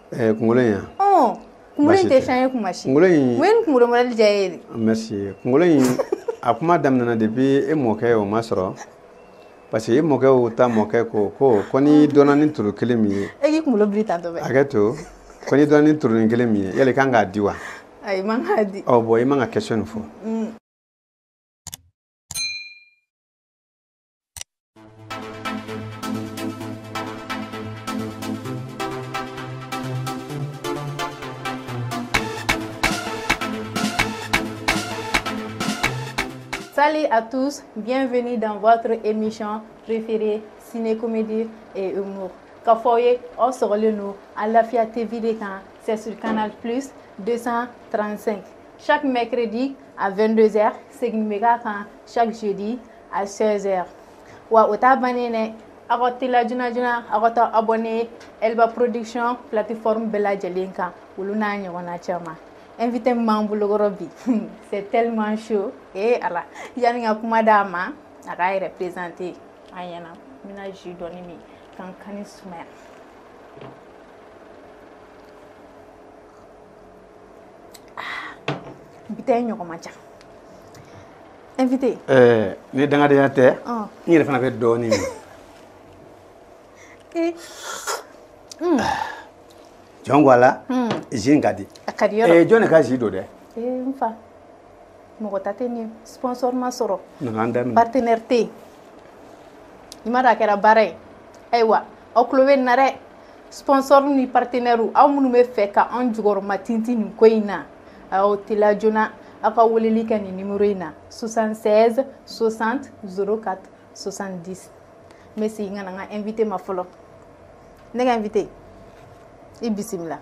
kunkolo in. Kunkolo in tɛ changer kuma si. Kunkolo in. Mun ye kunkolo modèle diya ye de. Merci. Kunkolo in a kuma daminɛna depuis e mɔkɛ o ma sɔrɔ parce que e mɔkɛ o ta mɔkɛ ko ni dɔnna ni turu kelen min ye. E k'i kunkolo biri tantɔ bɛ. Hakɛ to ko ni dɔnna ni turu kelen min ye yali kan k'a di wa. Ayi man k'a di. Bon i man ka question fɔ. Salut à tous, bienvenue dans votre émission préférée Ciné-Comédie et Humour. Kafoye, on se relie nous à Lafia TV de Caen, c'est sur Canal Plus 235. Chaque mercredi à 22h, c'est Mega Caen, chaque jeudi à 16h. Wa ota banene, agote la juna, agota abonné, Elba Production, plateforme Bella Jelinka, Uluna Nyona Chama. Invité membre Logorobi, c'est tellement chaud. Et alors, il y a une madame qui a représenté Ayana, ménage d'onimi, quand Kanismer. Invité Nyokomacha. Invité. Ni dangadeyate, ni le fana fait donner. Jongwala, Jingadi. John Kajido de. Enfin, Mogotateni, sponsor Masoro. Partenaire T. Imara Kera Bare. Ewa, Oklove Nare. Sponsor ni partenaire ou Aumume Feka, Anjugor Matinti Nkoina. Aotila Jona, Akawolika ni numéro 76 60 04 70. Merci, Nana invité ma follow. Nega invité. Ibisimila.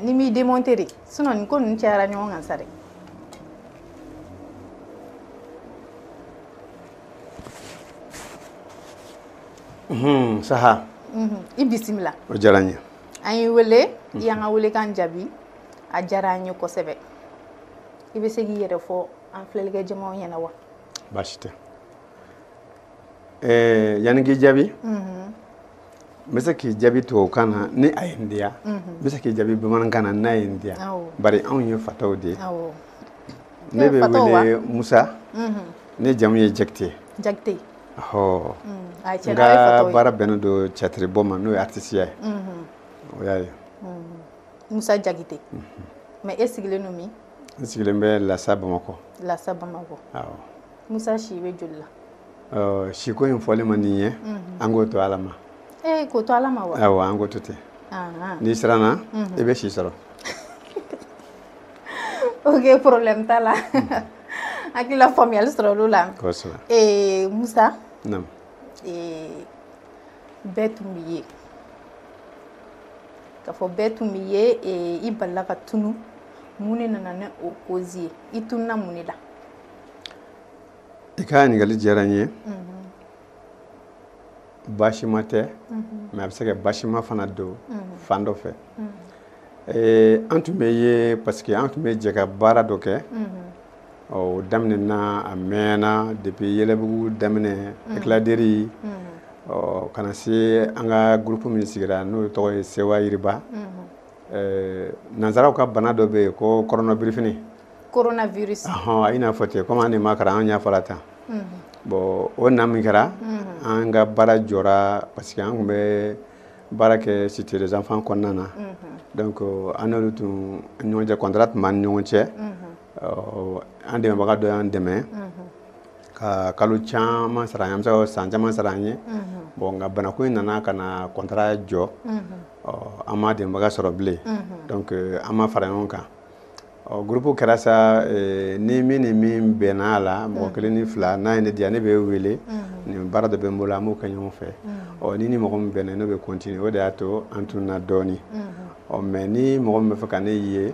Ni mi démonter sinon ni ko ni ciara ñoo nga sare saha ibisimila o jaranya ay wele ya nga wele kan jabi a jaranya ko sebe ibe segi yere fo en flelge jamo ñena wa bashite yani gi jabi bisa ki jabi to kana ni a India bisa ki jabi biman kana na India bari an yi fataw de ne be wele Musa ne jamu ye jakte ho nga bara benado chatri boma no artiste ya oyaye Musa Jagite mais esigile no mi esigile be la sabamako aw Musa shiwe jolla shiko in fole maniye ango to alama ko to alama wa awa ango to te ni sirana e be shi soro ok problème tala akila familial soro lula ko so Musa nam betumiye ka fo betumiye iballa ka tunu muni nana ne opposé itunna munila ikani gali jaranye bashima tɛ mais a bɛ se ka bashima fana don fan dɔ fɛ an tun bɛ ye parce que an tun bɛ jɛ ka baara dɔ kɛ o daminɛna a mɛnna depuis Yɛlɛbugu daminɛ Ecladeri kana se an ka groupe min sigira n'o tɔgɔ ye Sewa Yiriba nanzaraw ka bana dɔ bɛ yen ko coronavirus a ina fɔ ten comme an de ma kalan an y'a fɔla tan bon o na min kɛra an ka baara jɔra parce que an tun bɛ baara kɛ cité des enfants kɔnɔna na donc an n'olu tun ɲɔgɔn cɛ contrat tun b'an ni ɲɔgɔn cɛ an dɛmɛbaga dɔ y'an dɛmɛ ka kalo caman sara an ye, an bɛ se ka san caman sara an ye bon nka banako in nana ka na contrat jɔ an ma dɛmɛbaga sɔrɔ bilen donc an ma fara ɲɔgɔn kan groupe kɛra sa ni min ni min bɛnna a la mɔgɔ kelen ni fila n'a ye ne diya ne bɛ wele nin baara dɔ bɛ n bolo an b'o kɛ ɲɔgɔn fɛ ni mɔgɔ min bɛnna ne bɛ continuer o de y'a to an tunna dɔɔni mais ni mɔgɔ min bɛ fɛ ka ne ye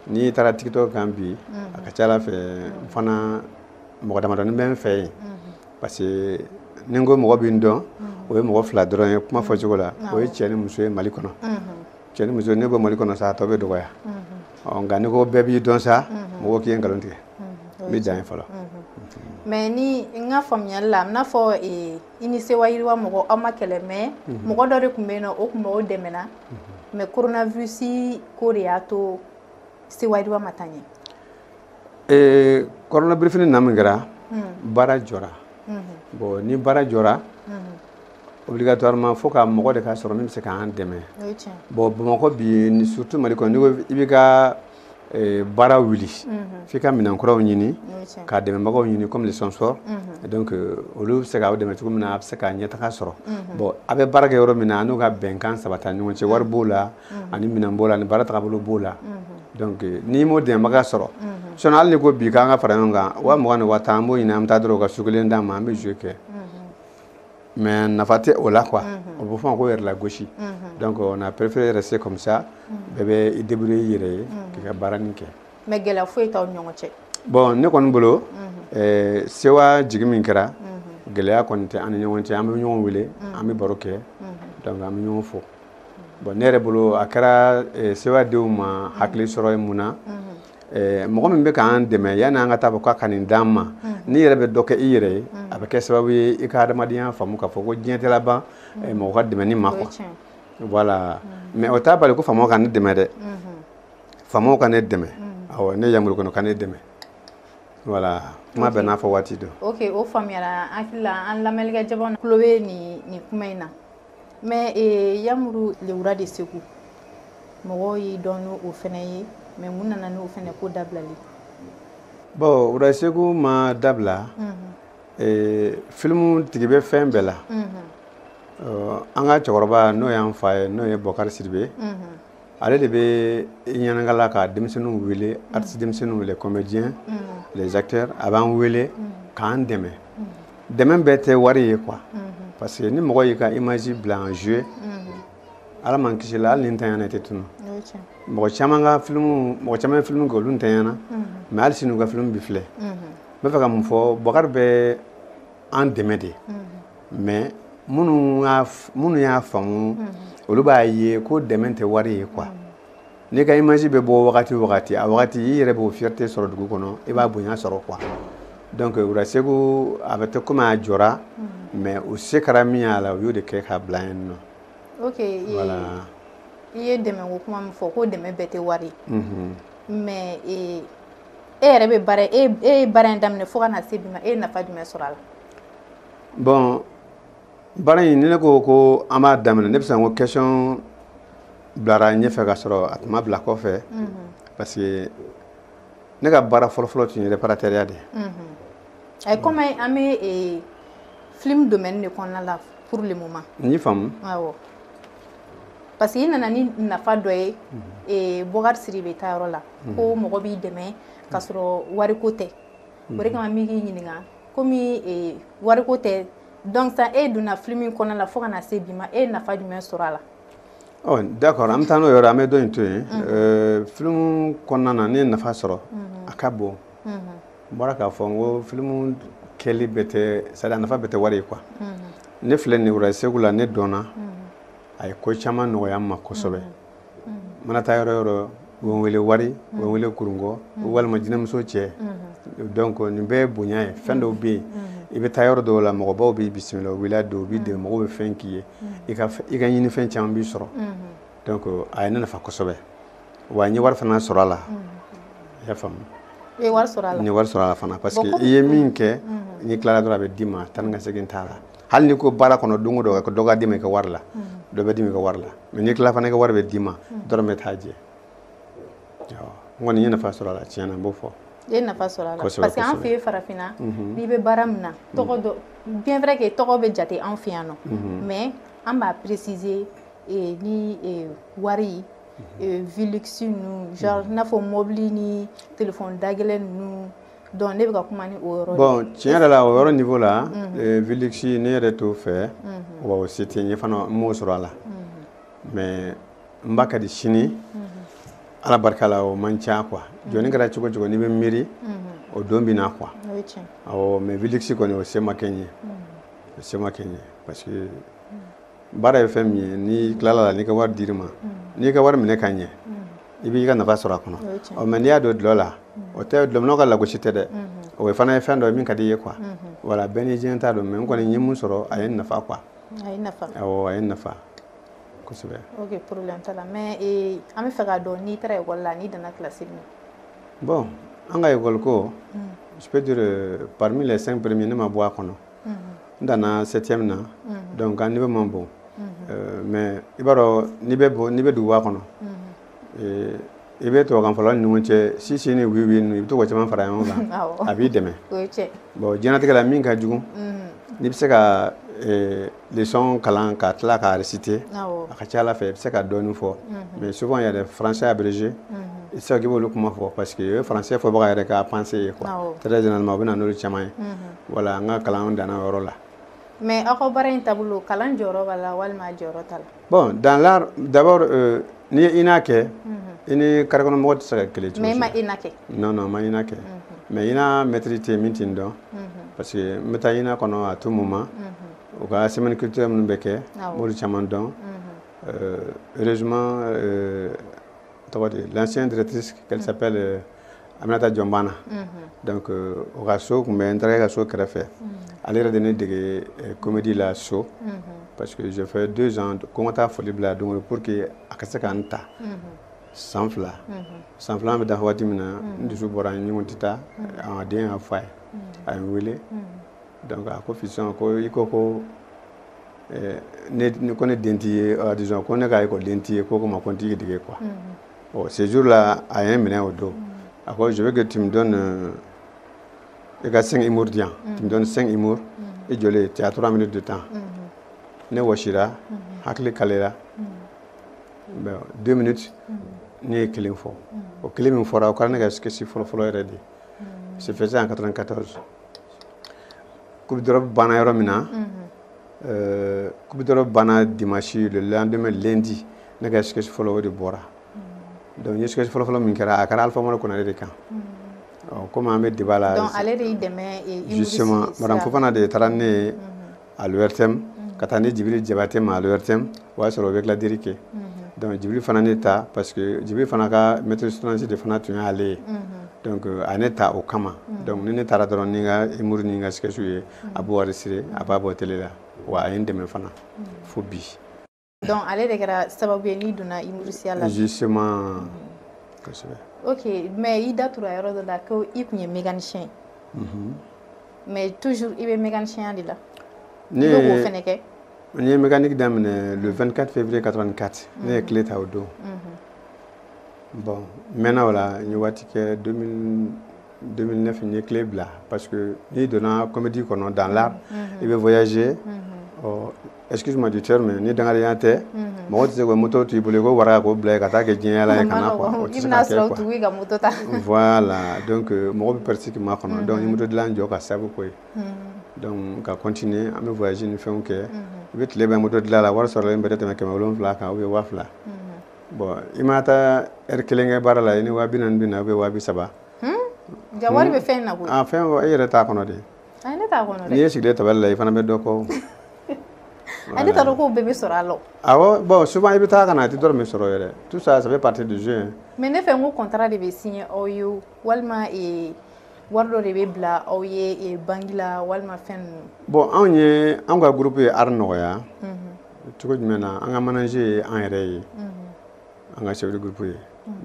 n'i taara TikTok kan bi a ka ca Ala fɛ n fana mɔgɔ damadɔni bɛ n fɛ yen parce que ni n ko mɔgɔ bɛ n dɔn o ye mɔgɔ fila dɔrɔn ye kuma fɔcogo la o ye cɛ ni muso ye Mali kɔnɔ cɛ ni muso ne bɛ Mali kɔnɔ sa a tɔ bɛ dɔgɔya nka ni ko bɛɛ b'i dɔn sa mɔgɔ k'i ye nkalon tigɛ n bɛ dan ye fɔlɔ mais ni nga famille la n'a fo ini se wayirwa mogo ama kele mais mogo do rek mbeno o mo demena mais coronavirus ko reato se wayirwa matanye coronavirus ni namngra bara jora bon ni bara jora obligatoirement faut ka mogo de ka soro même se ka an deme bon bamako bi ni surtout mali ko ni ibika bara wili fika minan kuraw ñini ka deme magaw ñini comme les sponsors donc olu se ka deme tukum na se ka ñeta ka soro bon abe barage yoro mina no ga benkan sabata ñon ci war bola ani minan bola ni barata kabulu bola donc ni mo de maga soro sonal ni ko bi ka nga fara nga wa mo ne wata mo ina am ta dro ga sugule nda ma me joke mais na faté ola quoi on peut faire encore la gauche donc on a préféré rester comme ça bébé il débrouiller yéré ki ka baranike mais gela foi taw ñongoce bon ne kon bolo sewa jigimi kara gela kon te an ñongoce am ñon wile am baroke donc am ñon fo bon nere bolo akara sewa deuma hakli soro muna mo min be kan deme yana nga taba ko kanin damma ni yere be doke ire abake sababu i ka adamadiyan famu ka foko jente la ba mo ko deme ni mako voilà mais o taba ko famu kan deme de famu kan deme aw ne yamul ko kan deme voilà ma be na fa wati do OK o famiyara akila an lamelga jabon klowe ni kumaina mais yamuru le wura de seku mo yi donu o fenayi mais mun nana no fene ko dablali bon ura segu ma dabla film tigibe fembela anga chokoroba no yan faye no ye Bokar Sidibé ale de be ñanangala ka demsenu wele artiste demsenu les comédiens les acteurs avant wele kan deme deme bete wari quoi parce que ni mo yi ka image blanc jeu ala man kishila al nintayana tetunu mo chamanga film go luntayana mais al sinu ga film bi fle be fa kam fo Bokar be en demede mais munu ya famu olu ba ye ko demente wari quoi ni ka image be bo wakati a wakati yere bo fierté soro dugu kono e ba bunya soro quoi donc ura segu abete kuma jora mais o sekara mi ala yo de ke ka blind no OK voilà iye deme wo kuma mi fo ko deme bete wari mais rebe bare bare ndamne fo kana sebima na fadi me soral bon bare ni ne ko ama damne ne bisa ngo question blara nyefe ga soro atma bla ko fe parce que ne ga bara folo tu ni réparateur de ay comme amé film domaine ne qu'on a là pour le moment ni fam waaw parce que nana ni nafa doye Bokar Sidibé tayoro la ko mogo bi deme kasoro wari ko te bore kama mi ñininga komi wari ko te donc ça duna film kona la fo kana se bima nafa du men sorala oh d'accord am tano yoro ame do into film kona na ne nafa soro akabo bora ka fo ngo film keli bete sada nafa bete wari quoi ne fle ni ura segula ne dona ay ko chama no yamma ko sobe mana ta yoro won wele wari won wele kurungo wal ma jinam so che donc ni be bunya fendo bi ibe ta yoro do la mo bo bi bismillah wila do bi de mo be fenkiye i ka yini fen cham bi soro donc ay na fa ko sobe wa ni war fana soro la ya fam war soro la ni war soro la fana parce que iye minke ni klara do be dima tan nga segin tala hal ni ko bara kono dungo do ko doga dima ka warla do be dimi ko warla mais ni kala fa ne ko warbe dima dorme taje ngoni na fa sura la tiana bo fo na fa sura la parce que en fait farafina ni be baramna to do bien vrai que to be jate en fiano mais on va préciser ni wari Vilux nous genre na fo mobile ni téléphone dagelen nous donc ne ka kuma ni o yoro bon tiana la o yoro niveau là Vilux ne reto fait wa aussi tieni fano mo sura la mais mbaka di chini ala barkala o mancha quoi joni gara chugo ni be miri o dombi na quoi o mais Vilix ko ne o sema kenye parce que bara fm ni klala ni ka war dirima ni ka war mine kanye ibi ka nafa sura kono o men ya do lola o te do no ka la go chite de o ye fana ye fɛn dɔ ye min ka di ye quoi voilà bɛɛ ni diɲɛ ta don mais n kɔni ye mun sɔrɔ a ye nafa quoi a ye nafa awɔ a ye nafa kosɛbɛ ok problème t'a la mais an bɛ fɛ k'a dɔn n'i taara école la n'i danna classe min bon an ka école ko je peux dire parmi les 5 premiers ne ma bɔ a kɔnɔ n danna 7e na donc an niveau man bon mais i b'a dɔn n'i bɛ duguba kɔnɔ i bɛ tubabukan fɔlaw ni ɲɔgɔn cɛ si ni wi i bɛ to ka caman fara ɲɔgɔn kan a b'i dɛmɛ bon diɲɛnatigɛ la min ka jugu n'i bɛ se ka leçon kalan ka tila ka réciter a ka ca Ala fɛ i bɛ se ka dɔɔnin fɔ mais souvent il y a des français abrégés i tɛ se k'i b'olu kuma fɔ parce que o ye français fɔbaga yɛrɛ ka pensée ye quoi très généralement u bɛ na n'olu caman ye voilà an ka kalan danna o yɔrɔ la mais aw ka baara in taabolo kalan jɔyɔrɔ b'a la walima jɔyɔrɔ t'a la bon dans l'art d'abord n'i ye INA kɛ i ni carré kɔnɔ mɔgɔ tɛ se ka kɛlɛ cogo mais i ma INA kɛ non ma INA kɛ mais INA maîtrise tɛ min tɛ n dɔn parce que n bɛ taa INA kɔnɔ à tout moment u ka semaine culturelle minnu bɛ kɛ n b'olu caman dɔn heureusement tɔgɔ de l'ancienne directrice qu'elle s'appelle Aminata Diombana donc o ka so tun bɛ n terikɛ ka so kɛrɛfɛ ale yɛrɛ de ne dege comédie la so parce que j'ai fait 2 ans ko n ka taa foli bila don pour que a ka se ka n ta san fila an bɛ dafa waati min na n dusu bɔra n ɲɔgɔn tɛ taa a den y'a fɔ a ye n wele donc a ko fiston ko i ko ne den t'i ye disons ko ne ka école den t'i ye ko ma ko n t'i dege quoi bon ce jour là a ye n minɛ o don a ko je veux que tu me donnes i ka 5 humours di yan tu me donnes 5 humours i jɔlen tu as 3 minutes de temps ne wɔsira hakili kalela 2 minutes ne ye kelen fɔ o kelen min fɔra o kɛra ne ka sketch fɔlɔfɔlɔ yɛrɛ de c'est fait en 94 coupe d'Europe banna yɔrɔ min na coupe d'Europe banna dimanche le lendemain lundi ne ka sketch fɔlɔ o de bɔra donc n ye sketch fɔlɔfɔlɔ min kɛra a kɛra Alpha Moro Konare de kan comme an bɛ débat la donc ale de y'i dɛmɛ justement madame Fofana de taara ne ye à l'ORTM ka taa ne Djibril Diabaté ma à l'ORTM o y'a sɔrɔ o bɛ Gladiri kɛ donc Djibril fana ne ta parce que Djibril fana ka maîtrise français de fana tun y'ale ye donc a ne ta o kama donc ni ne taara dɔrɔn ni n ka humour ni n ka sketch ye a b'o enregistrer a b'a bɔ télé la wa a ye n dɛmɛ fana fo bi donc ale de kɛra sababu ye n'i donna humorisiya la justement kosɛbɛ ok mais i da tura yɔrɔ dɔ la ko i tun ye mécanicien mais toujours i bɛ mécanicienya de la i bɛ k'o fɛnɛ kɛ n ye mécanique daminɛ le 24 février 84 ne ye clé ta o don bon mɛnna o la n ye waati kɛ 2009 n ye clé bila parce que n'i donna comédie kɔnɔ dans l'art i bɛ voyager excuse-moi du terme ni dangadenya tɛ mɔgɔ tɛ se ka moto to i bolo i ko wara k'o bila ka taa kɛ diɲɛyala ye ka na quoi o tɛ se ka kɛ quoi voilà donc mɔgɔ bɛ persi k'i ma kɔnɔ donc n ye moto dilan jɔ ka sababu k'o ye donc ka continuer an bɛ voyager ni fɛnw kɛ i bɛ tile bɛn moto dilan la wari sɔrɔlen bɛ tɛ tɛmɛ 700 kan ou bien 2000 bon i ma taa heure 1 kɛ baara la i ni 40 bɛ na ou bien 30 ja wari bɛ fɛn na koyi fɛn e yɛrɛ t'a kɔnɔ de ne t'a kɔnɔ dɛ n'i ye sigilen tabali la i fana bɛ dɔ kɔ ne t'a dɔn k'o bɛɛ bɛ sɔrɔ a la awɔ bon souvent i bɛ taa ka na a tɛ dɔrɔn min sɔrɔ yɛrɛ tout ça ça fait partie du jeu mais ne fɛ n ko contrat de bɛ signer aw ye walima wari dɔ de bɛ bila aw ye banque la walima fɛn ninnu bon anw ka groupe ye art nɔgɔya cogo jumɛn na an ka manager ye an yɛrɛ ye an ka chef de groupe ye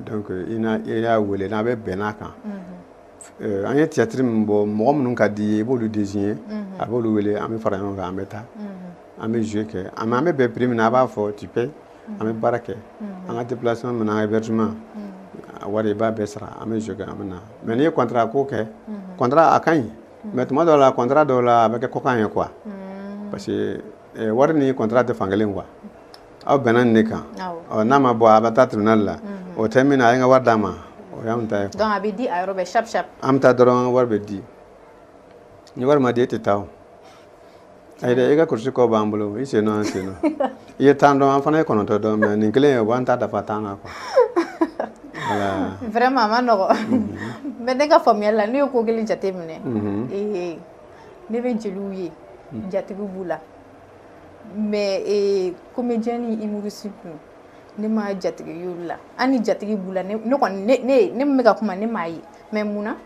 donc i y'a wele n'a bɛ bɛn n'a kan an ye théâtre min bɔ mɔgɔ minnu ka di ye i b'olu désigner a b'olu wele an bɛ fara ɲɔgɔn kan an bɛ taa an bɛ jouer kɛ mais an bɛ bɛn prix min na a b'a fɔ tu payes an bɛ baara kɛ an ka déplacement min na an ka hébergement a wari i b'a bɛɛ sara an bɛ jouer kɛ an bɛ na mais n'i ye contrat ko kɛ contrat a ka ɲi mais tuma dɔw la contrat dɔw la a bɛ kɛ kɔkan ye quoi parce que wari ni contrat tɛ fankelen quoi aw bɛnna nin de kan n'a ma bɔ a bɛ taa tribunal la o tɛ min na a ye n ka wari d'a ma o y'an ta ye donc a bɛ di a yɔrɔ bɛɛ sharp sharp an bɛ taa dɔrɔn wari bɛ di ni wari ma di e tɛ taa o ayi dɛ i ka kurusi kɔ b'an bolo i sen nɔ an sen nɔ i ye 10 dɔn an fana ye 9 dɔn mais nin kelen ye o b'an ta dafa 10 na quoi voilà vraiment a ma nɔgɔ mais ne ka faamuyali la ne ye ko kelen jate minɛ ne bɛ jeliw ye jatigiw b'u la mais comédien ni humoriste ne ma jatigi y'olu la an ni jatigi b'u la ne kɔni ne min bɛ ka kuma ne m'a ye mais mun na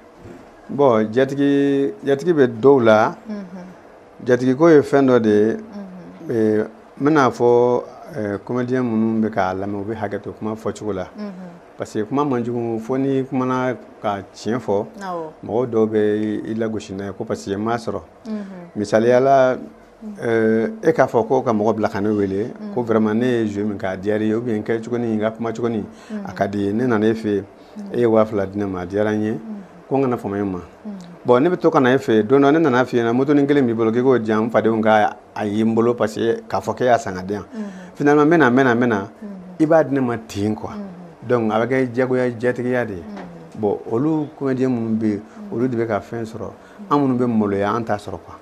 bon jatigi bɛ dɔw la jatigi ko ye fɛn dɔ de ye n bɛna fɔ comédien minnu bɛ k'a lamɛn u bɛ hakɛ to kuma fɔcogo la parce que kuma man jugu fo ni kumana ka tiɲɛ fɔ mɔgɔw dɔw bɛ i lagosi n'a ye ko parce que n m'a sɔrɔ misaliyala e k'a fɔ ko ka mɔgɔ bila ka ne wele ko vraiment ne ye jeu min k'a diyara ye ou bien n kɛ cogo ni n ka kuma cogo ni a ka di ye ne nana e fɛ yen e ye 2000 di ne ma a diyara n ye ko n kana fama ma bon ne bɛ to ka na e fɛ yen don dɔ ne nana f'i ɲɛna moto ni kelen b'i bolo k'i k'o di yan n fadenw ka a ye n bolo parce que k'a fɔ k'e y'a san ka di yan finalement n bɛ na i b'a di ne ma ten quoi donc a bɛ kɛ jagoya jatigiya de ye bon olu comédien minnu bɛ yen olu de bɛ ka fɛn sɔrɔ an minnu bɛ maloya an t'a sɔrɔ quoi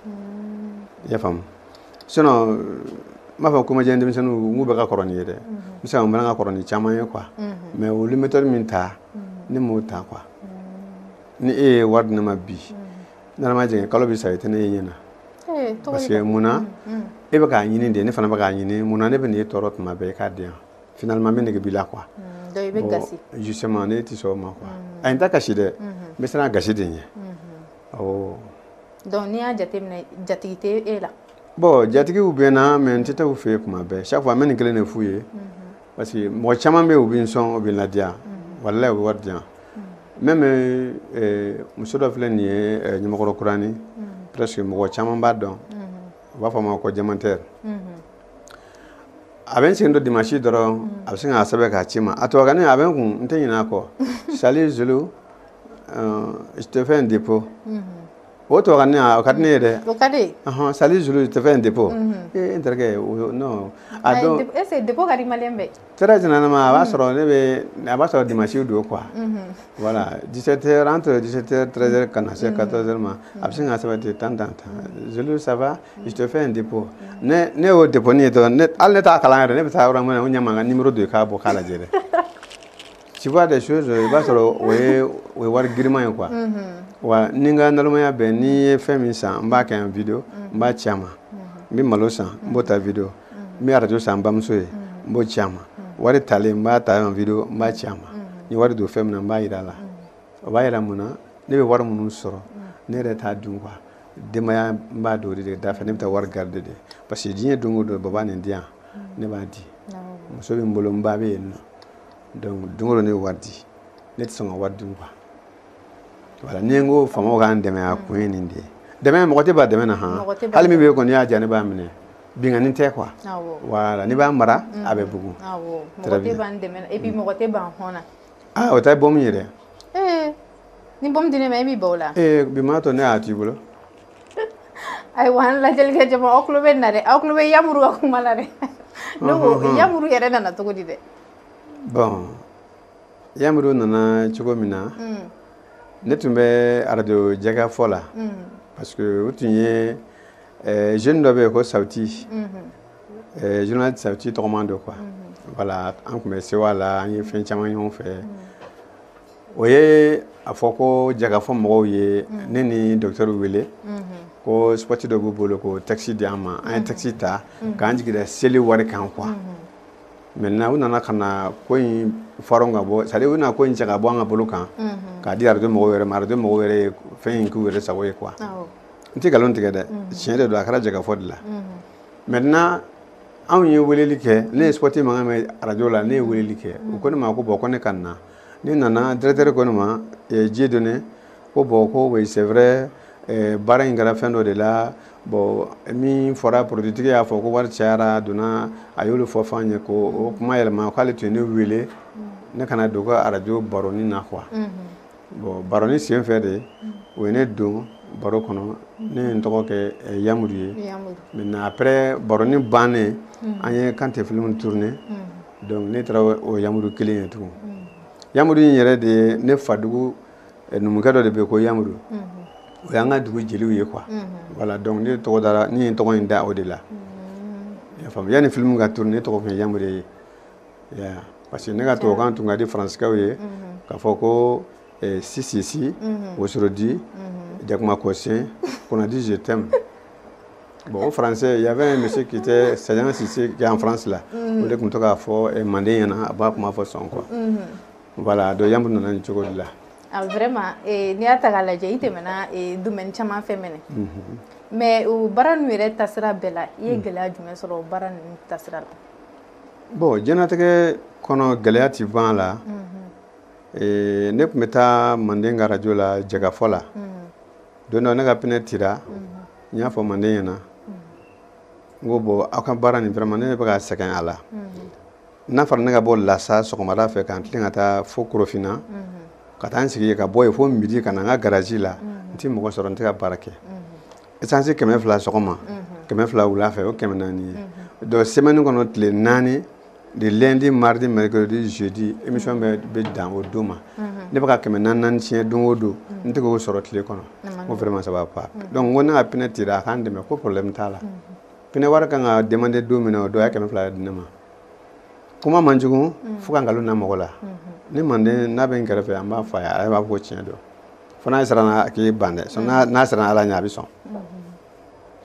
i y'a faamu sinon n b'a fɔ comédien denmisɛnninw n k'u bɛ ka kɔrɔ ni ye dɛ n bɛ se ka n ka kɔrɔ ni caman ye quoi mais olu méthode min ta ne m'o ta quoi ni e ye wari di ne ma bi n'a ma jigin kalo bɛ sa i tɛ ne ye ɲɛna parce que munna e bɛ k'a ɲini de ne fana bɛ k'a ɲini munna ne bɛ n'e tɔɔrɔ tuma bɛɛ i k'a di yan finalement n bɛ nege b'i la quoi justement ne tɛ sɔn o ma quoi a ye n ta kasi dɛ n bɛ siran a gasi de ɲɛ awɔ donc n'i y'a jateminɛ jatigi tɛ e la bon jatigiw bɛ n na mais n tɛ taa u fɛ yen kuma bɛɛ chaque fois n bɛ nin kelen de f'u ye parce que mɔgɔ caman bɛ yen u bɛ n sɔn u bɛ n ladiya walayi u bɛ wari di yan même muso dɔ filɛ nin ye ɲamakɔrɔ kurani presque mɔgɔ caman b'a dɔn u b'a fɔ a ma ko diamantaire a bɛ n sen don dimanche dɔrɔn a bɛ se k'a sɛbɛn k'a ci ma a tubabukanni a bɛ n kun n tɛ ɲinɛ a kɔ salut Zulu je te fais un dépôt o tubabukanni a ka di ne ye dɛ o ka di salut Zulu je te fais un dépôt n terikɛ non a dɔn est-ce que dépôt ka di maliyɛn bɛɛ très généralement a b'a sɔrɔ dimanche don quoi voilà 17h entre 17h 13h ka na se 14h ma a bɛ se k'a sɛbɛn ten tan Zulu ça va je te fais un dépôt ne y'o dépôt ye dɔrɔn hali ne t'a kalan yɛrɛ ne bɛ taa yɔrɔ min na o ɲɛ ma n ka numéro don k'a bɔ k'a lajɛ dɛ tu vois des choses i b'a sɔrɔ o ye wari giriman ye quoi wa ni n ka nalomaya bɛɛ n'i ye fɛn min san n b'a kɛ en vidéo n b'a ci a ma n bɛ malo san n b'o ta vidéo n bɛ radio san n bamuso ye n b'o ci a ma wari talen n b'a ta en vidéo n b'a ci a ma n ye wari don fɛn min na n b'a jira a la o b'a jira mun na ne bɛ wari minnu sɔrɔ ne yɛrɛ t'a dun quoi denbaya n b'a don o de da fɛ ne bɛ taa wari garder de parce que diɲɛ don o don baba nin di yan ne b'a di muso bɛ n bolo n ba bɛ yen nɔ donc don o don ne bɛ wari di ne tɛ sɔn ka wari dun quoi voilà ni n ko faamaw k'an dɛmɛ a kun ye nin de ye dɛmɛ mɔgɔ tɛ ban dɛmɛ na han hali min bɛ yen kɔni y'a diya ne b'a minɛ binganni tɛ quoi voilà n'i b'a mara a bɛ bugun mɔgɔ tɛ ban dɛmɛ na et puis mɔgɔ tɛ ban hɔn na o tɛ bɔ min ye dɛ ni bɔ min di ne ma e b'i ban o la bi maa to ne y'a t'i bolo ayiwa an lajɛlikɛ jama aw tulo bɛ nin na dɛ aw tulo bɛ Yamuru ka kuma la dɛ ne ko Yamuru yɛrɛ nana cogo di dɛ bon Yamuru nana cogo min na ne tun bɛ radio Jɛgɛfɔ la parce que o tun ye jeune dɔ bɛ yen ko Sawuti journaliste Sawuti tɔgɔman don quoi voilà an tun bɛ sewa la an ye fɛn caman ɲɔgɔn fɛ o ye a fɔ ko Jɛgɛfɔ mɔgɔw ye ne ni docteur wele ko spot dɔ b'u bolo ko taxi di an ma an ye taxi ta k'an jigin dɛ seli wari kan quoi maintenant u nana ka na ko in faron ka bɔ c'est à dire u nana ko in cɛ ka bɔ an ka bolo kan k'a di radio mɔgɔw yɛrɛ ma radio mɔgɔw yɛrɛ ye fɛn in k'u yɛrɛ sago ye quoi n tɛ nkalon tigɛ dɛ tiɲɛ de don a kɛra Jɛgɛfɔ de la maintenant anw ye weleli kɛ ne ye spot mankan mɛn radio la ne ye weleli kɛ u ko ne ma ko bon ko ne ka na ne nana directeur ko ne ma Dieu donné ko bon ko oui c'est vrai baara in kɛra fɛn dɔ de la bon min fɔra produitigi y'a fɔ ko wari cayara donna a y'olu fɔ f'an ye ko o kuma yɛlɛma k'ale tun ye ne wele ne kana don ka radio baroni na quoi bon baroni sen fɛ de o ye ne don baro kɔnɔ ne ye n tɔgɔ kɛ Yamuru ye maintenant après baroni bannen an ye Kante film tourné donc ne taara o Yamuru kelen ye tugun Yamuru in yɛrɛ de ye ne fadugu numukɛ dɔ de bɛ yen ko Yamuru o y'an ka dugu jeliw ye quoi voilà donc ne tɔgɔ dara ne ye tɔgɔ in da o de la i y'a faamu yanni film ka tourner ne tɔgɔ tun ye Yamuru ye parce que ne ka tubabukan tun ka di faransikɛw ye k'a fɔ ko si Wosorodi Jakuma Kɔsɛn qu'on a dit je t'aime bon au français il y avait un monsieur qui était Sajan Sissé qui est en France là o de tun to k'a fɔ manden ɲɛna a b'a kuma fɔ sɔn quoi voilà donc Yamuru nana nin cogo de la Ah, vraiment, n'i y'a ta k'a lajɛ i tɛmɛna domaine caman fɛ mɛnɛ mais o baara ninnu yɛrɛ tasira bɛɛ la i ye gɛlɛya jumɛn sɔrɔ o baara ninnu tasira la? Bon, diɲɛnatigɛ kɔnɔ gɛlɛya ti ban a la. Ne tun bɛ taa Manden ka radio la Jɛgafɔ la. Don dɔ ne ka pinɛ cira n y'a fɔ Manden ɲɛna n ko bon aw ka baara nin vraiment ne bɛ ka sɛgɛn a la. N'a fɔra ne ka bɔ Lasa sɔgɔmada fɛ ka n tilen ka taa fo Korofina ka taa n sigi ka bɔ yen fo midi ka na n ka garage la n tɛ mɔgɔ sɔrɔ n tɛ ka baara kɛ. Essence 200 sɔgɔma 200 wula fɛ o 400 ye. Donc semaine kɔnɔ tile 4 de lundi, mardi, mercredi, jeudi émission bɛ dan o don ma. Ne bɛ ka 400 tiɲɛ don o don n tɛ k'o sɔrɔ tile kɔnɔ. Ko vraiment ça va pas. Donc n ko ne ka pinɛ cira a k'an dɛmɛ ko problème t'a la. Pinɛ wari kan ka demander don min na o don a ye 200 di ne ma. Kuma man jugu fo ka nkalon na mɔgɔ la. Ni Manden n'a bɛ n kɛrɛfɛ an b'a fɔ a ye a b'a fɔ ko tiɲɛ don. Fo n'a sera n'a k'i ban dɛ. N'a sera Ala ɲɛ a bɛ sɔn.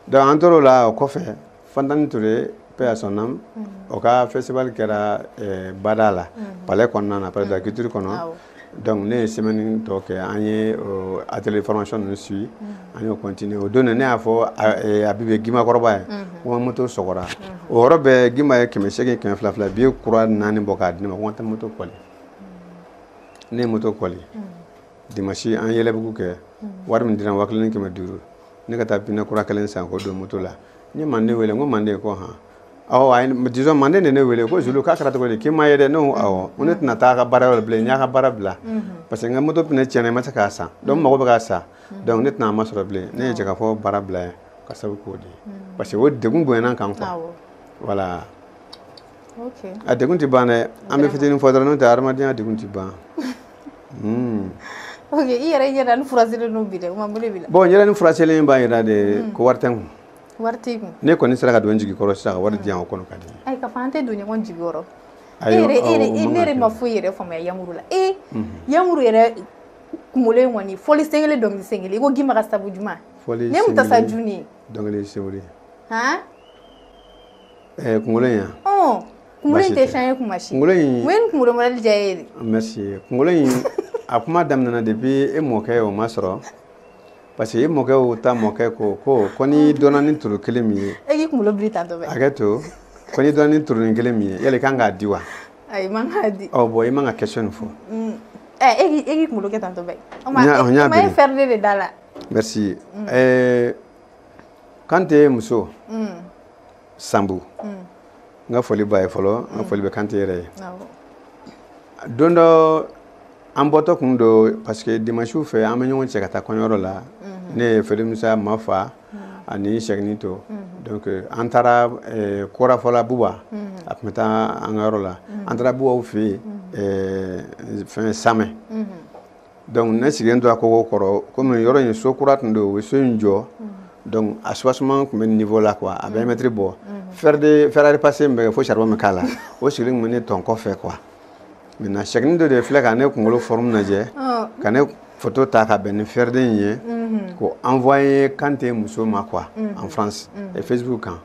Donc an tor'o la o kɔfɛ Fantani Ture paix à son âme o ka festival kɛra Bada la palais kɔnɔna na palais de la culture kɔnɔ. Donc ne ye semaine tɔ kɛ an ye atelier formation ninnu suit an y'o continuer o don ne y'a fɔ Abibe Gimakɔrɔba ye ko n moto sɔgɔra o yɔrɔ bɛɛ Gima ye 800 200 bi kura 4 bɔ k'a di ne ma ko n ka taa moto kɔli ne ye moto kɔli dimanche an yɛlɛbugu kɛ wari min dira 1500 ne ka taa pinɛ kura 1 san k'o don moto la n ye Manden wele n ko Manden ko han awɔ disons Manden de ne wele ko Zulu k'a kɛra cogo di k'i ma ye dɛ ne ko awɔ ko ne tɛna taa a ka baara yɔrɔ bilen n y'a ka baara bila parce que n ka moto pinɛ tiɲɛna n ma se k'a san donc n mago bɛ k'a san donc ne tɛna a masɔrɔ bilen ne ye Jɛgafɔ baara bila yen ka sababu k'o de ye parce que o degun bonyana kan quoi voilà a degun ti ban dɛ an bɛ fitinin fɔ dɔrɔn n'o tɛ hadamadenya degun ti ban. Ok, i yɛrɛ ɲɛda ni furaselen n'o bi dɛ o ma mun de b'i la? Bon ɲɛda ni furaselen b'a yira de ko wari tɛ n kun. Wari t'i kun? Ne kɔni sera ka don n jigi kɔrɔ sisan ka wari di yan o kɔnɔ ka di. Ayi ka fɔ an tɛ don ɲɔgɔn jigi kɔrɔ. Ne yɛrɛ ma foyi yɛrɛ faamuya Yamuru la. Yamuru yɛrɛ kunkolo in kɔni fɔli sen kelen dɔnkili sen kelen i ko Gima ka sabu juma. Ne mun tasa juni. Dɔnkili sewuli. Han? Kunkolo in yan. Kunkolo in tɛ changer kuma si. Kunkolo in. Mun kunkolo modèle diya e ye? Merci. Kunkolo in a kuma daminɛna depuis e mɔkɛ o ma sɔrɔ parce que e mɔkɛ o ta mɔkɛ ko ni dɔnna ni turu kelen min ye. E k'i kunkolo biri tantɔ bɛ. Hakɛ to ko ni dɔnna ni turunin kelen min ye yali kan k'a di wa? Ayi man k'a di. Bon i man ka question nin fɔ. E k'i kunkolo kɛ tantɔ bɛ. O ma e fɛrɛlen de da la. Merci. Kante muso Sambu n ka foli b'a ye fɔlɔ n ka foli bɛ Kante yɛrɛ ye. Don dɔ an bɔtɔ kun don parce que dimanche fɛ an bɛ ɲɔgɔn cɛ ka taa kɔɲɔyɔrɔ la ne ye Fere Musa Mafa ani Sɛgini to donc an taara Korafɔla Buba a tun bɛ taa an ka yɔrɔ la an taara Bubaw fɛ yen fɛn Samɛ donc ne sigilen tora kogo kɔrɔ komi yɔrɔ in so kura tun don u ye so in jɔ donc a soubassement tun bɛ niveau la quoi a bɛ mètre bɔ fer à repasser min bɛ kɛ fo charbon bɛ k'a la o sigilen tun bɛ ne tɔn kɔfɛ quoi. Maintenant Sɛgini dɔ de filɛ ka ne kunkolo forme lajɛ ka ne photo ta ka bɛn ni fɛrɛden in ye ko envoyer Kante muso ma quoi en France et Facebook kan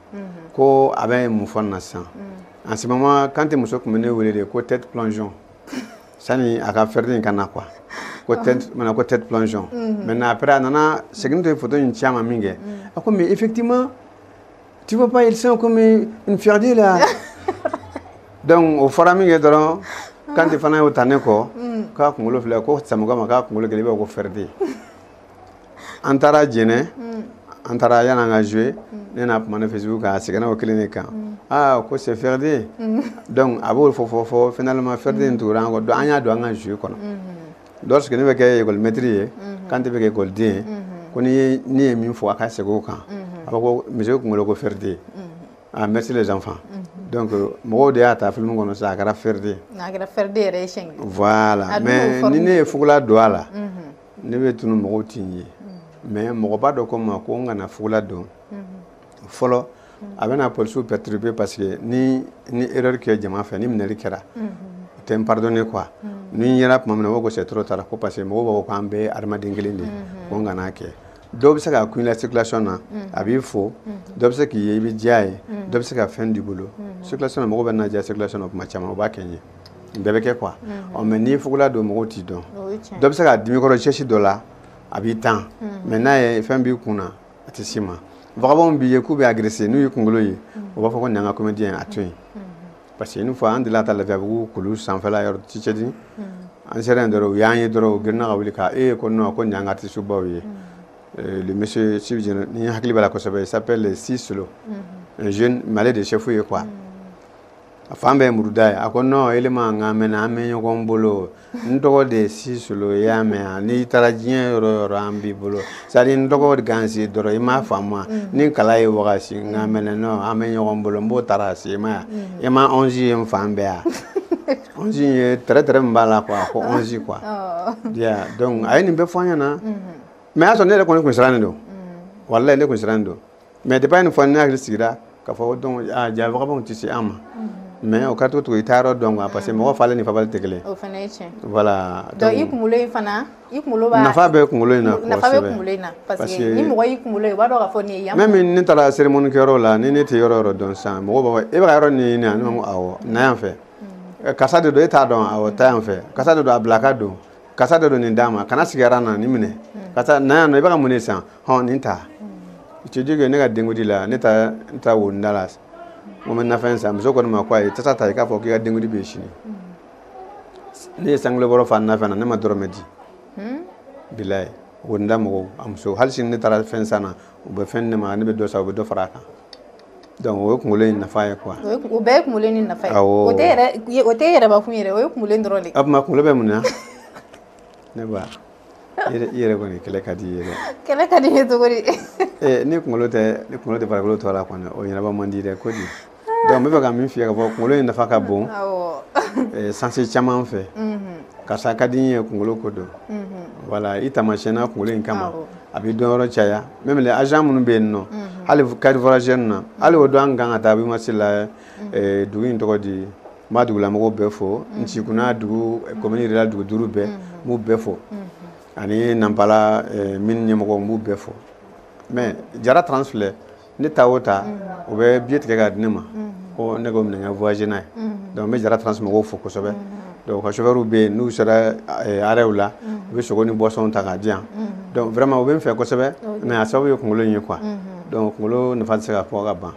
ko a bɛ mun fɔ na sisan en ce moment Kante muso tun bɛ ne wele de ko tête plongeon sani a ka fɛrɛden in ka na quoi ko tête plongeon maintenant après a nana Sɛgini dɔ ye photo in ci a ma min kɛ a ko mais effectivement tu vois pas ils sont comme une fierté là donc o fɔra min kɛ dɔrɔn Kante fana y'o ta ne kɔ k'a kunkolo filɛ ko Samuka ma k'a kunkolo kelen i b'a ko fɛrɛden an taara Jɛnɛ an taara yan'an ka jouer ne n'a kuma ne Facebook kan a sɛgɛnna o kelen de kan ko c'est fɛrɛden donc a b'o fɔ finalement fɛrɛden tugura an kɔ donc an y'a don an ka jouer kɔnɔ lorsque ne bɛ kɛ école maître ye Kante bɛ kɛ école den ye ko ni ye min fɔ a ka segin o kan a b'a ko monsieur kunkolo ko fɛrɛden merci les enfants. Donc mɔgɔw de y'a ta film kɔnɔ sisan a kɛra fɛrɛden. A kɛra fɛrɛden yɛrɛ ye siɲɛ kelen. Voilà mais ni ne ye fugula don a la ne bɛ tunu mɔgɔw t'i ye mais mɔgɔba dɔ ko n ma ko n kana fugula don fɔlɔ a bɛna policiers perturber parce que ni erreur kɛ jama fɛ ni minɛli kɛra o tɛ n pardonner quoi ni n yera tuma min na o ko c'est trop tard ko parce que mɔgɔw b'a fɔ k'an bɛɛ ye adamaden kelen de ye ko n kana kɛ. Dɔw bɛ se ka kun i la circulation na a b'i fo dɔw bɛ se k'i ye i bɛ diya ye dɔw bɛ se ka fɛn d'i bolo circulation na mɔgɔw bɛ na diya circulation na kuma caman o b'a kɛ n ye bɛɛ bɛ kɛ quoi mais n'i ye fugula don mɔgɔw t'i dɔn dɔ bɛ se k'a dimi kɔrɔ cɛsi dɔ la a b'i tan mais n'a ye fɛn b'i kun na a tɛ s'i ma vagabond b'i ye k'u bɛ agressé n'u ye kunkolo ye o b'a fɔ ko nin y'an ka comédien a to yen parce que une fois an delila ka taa Lafiyabugu kulu sanfɛla yɔrɔ Cicɛdi an sera yen dɔrɔn u y'an ye dɔrɔn u girinna ka wuli ka ko non ko nin y'an ka artiste baw ye le monsieur Sibijɛn ni hakili b'a la kosɛbɛ il s'appelle Sisolo un jeune malais de chef ye quoi a fan bɛɛ muruda ye a ko non elema nka mɛnna an bɛ ɲɔgɔn bolo n tɔgɔ de Sisolo i y'a mɛn n'i taara diɲɛ yɔrɔ o yɔrɔ an b'i bolo c'est à dire n tɔgɔ de kan si dɔrɔn i m'a faamu ni kala ye wagasi nka mɛnna non an bɛ ɲɔgɔn bolo n b'o taara si i ma ye 11 ye n fan bɛɛ yan 11 ye tɛrɛ min b'a la quoi ko 11 quoi donc a ye nin bɛɛ fɔ an ɲɛna mais a y'a sɔrɔ ne yɛrɛ kɔni kun sirannen don walayi ne kun sirannen don mais depuis a ye nin fɔ ne hakili sigira k'a fɔ donc ja vagabond tɛ se an ma mais o ka to i t'a yɔrɔ dɔn quoi parce que mɔgɔ falen ni fabali tɛ kelen o fana ye tiɲɛ voilà donc i kunkolo in fana i kunkolo b'a nafa bɛ kunkolo in na nafa bɛ kunkolo in na parce que ni mɔgɔ y'i kunkolo ye o b'a dɔn k'a fɔ nin ye yan même ne taara cérémonie kɛyɔrɔ la ni ne tɛ yɔrɔ yɔrɔ dɔn sisan mɔgɔw b'a fɔ e bɛ ka yɔrɔ nin ɲini ne ko awɔ na yan fɛ karisa de don e t'a dɔn awɔ taa yan fɛ karisa de don a bila ka don karisa de don nin d'a ma kana sigi aran na nin minɛ karisa na yan nɔ i bɛ ka mun de san hɔn nin ta je dis que ne ka dengudi la ne ta wonda la mo mɛ nafɛn san muso kɔni ma ko ayi tasa ta i k'a fɔ k'i ka dengudi bɛ sini ne ye sangile bɔrɔ fa nafɛn na ne ma dɔrɔmɛ di bilaye wonda mɔgɔw a muso hali sini ne taara fɛn san na u bɛ fɛn ne ma ne bɛ dɔ san u bɛ dɔ fara a kan donc o ye kunkolo in nafa ye quoi o bɛɛ ye kunkolo in nafa ye o tɛ yɛrɛ bakun yɛrɛ o ye kunkolo in dɔrɔn de a kuma kunkolo bɛ mun na ne ba i yɛrɛ kɔni kɛlɛ ka di i ye dɛ kɛlɛ ka di i ye cogo di ni kunkolo tɛ farikolo tɔ la kɔni o ɲɛnabɔ man di dɛ ko di donc n bɛ fɛ ka min f'i ye ka fɔ kunkolo in nafa ka bon sanse caman fɛ karisa ka di n ye kunkolo ko don voilà i taamasiyɛnna kunkolo in kama a bɛ dɔn yɔrɔ caya même les agents minnu bɛ yen nɔ hali carte voyageurs na hali o don an kan ka taa Abimasi la dugu in tɔgɔ di n b'a dugulamɔgɔw bɛɛ fo n Nsikunna dugu commune rurale dugu 5 bɛɛ n b'u bɛɛ fo ani Nampala mine ɲɛmɔgɔw n b'u bɛɛ fo mais Jara Trans filɛ ne ta o ta o bɛ billet tigɛ ka di ne ma ko ne ko minɛ n ka voyager n'a ye donc n bɛ Jara Trans mɔgɔw fo kosɛbɛ donc ka chauffeur bɛ yen n'u sera arrêt la u bɛ sogo ni boisson ta k'a di yan donc vraiment u bɛ n fɛ kosɛbɛ mais a sababu ye kunkolo in ye quoi donc kunkolo nafa tɛ se ka fɔ ka ban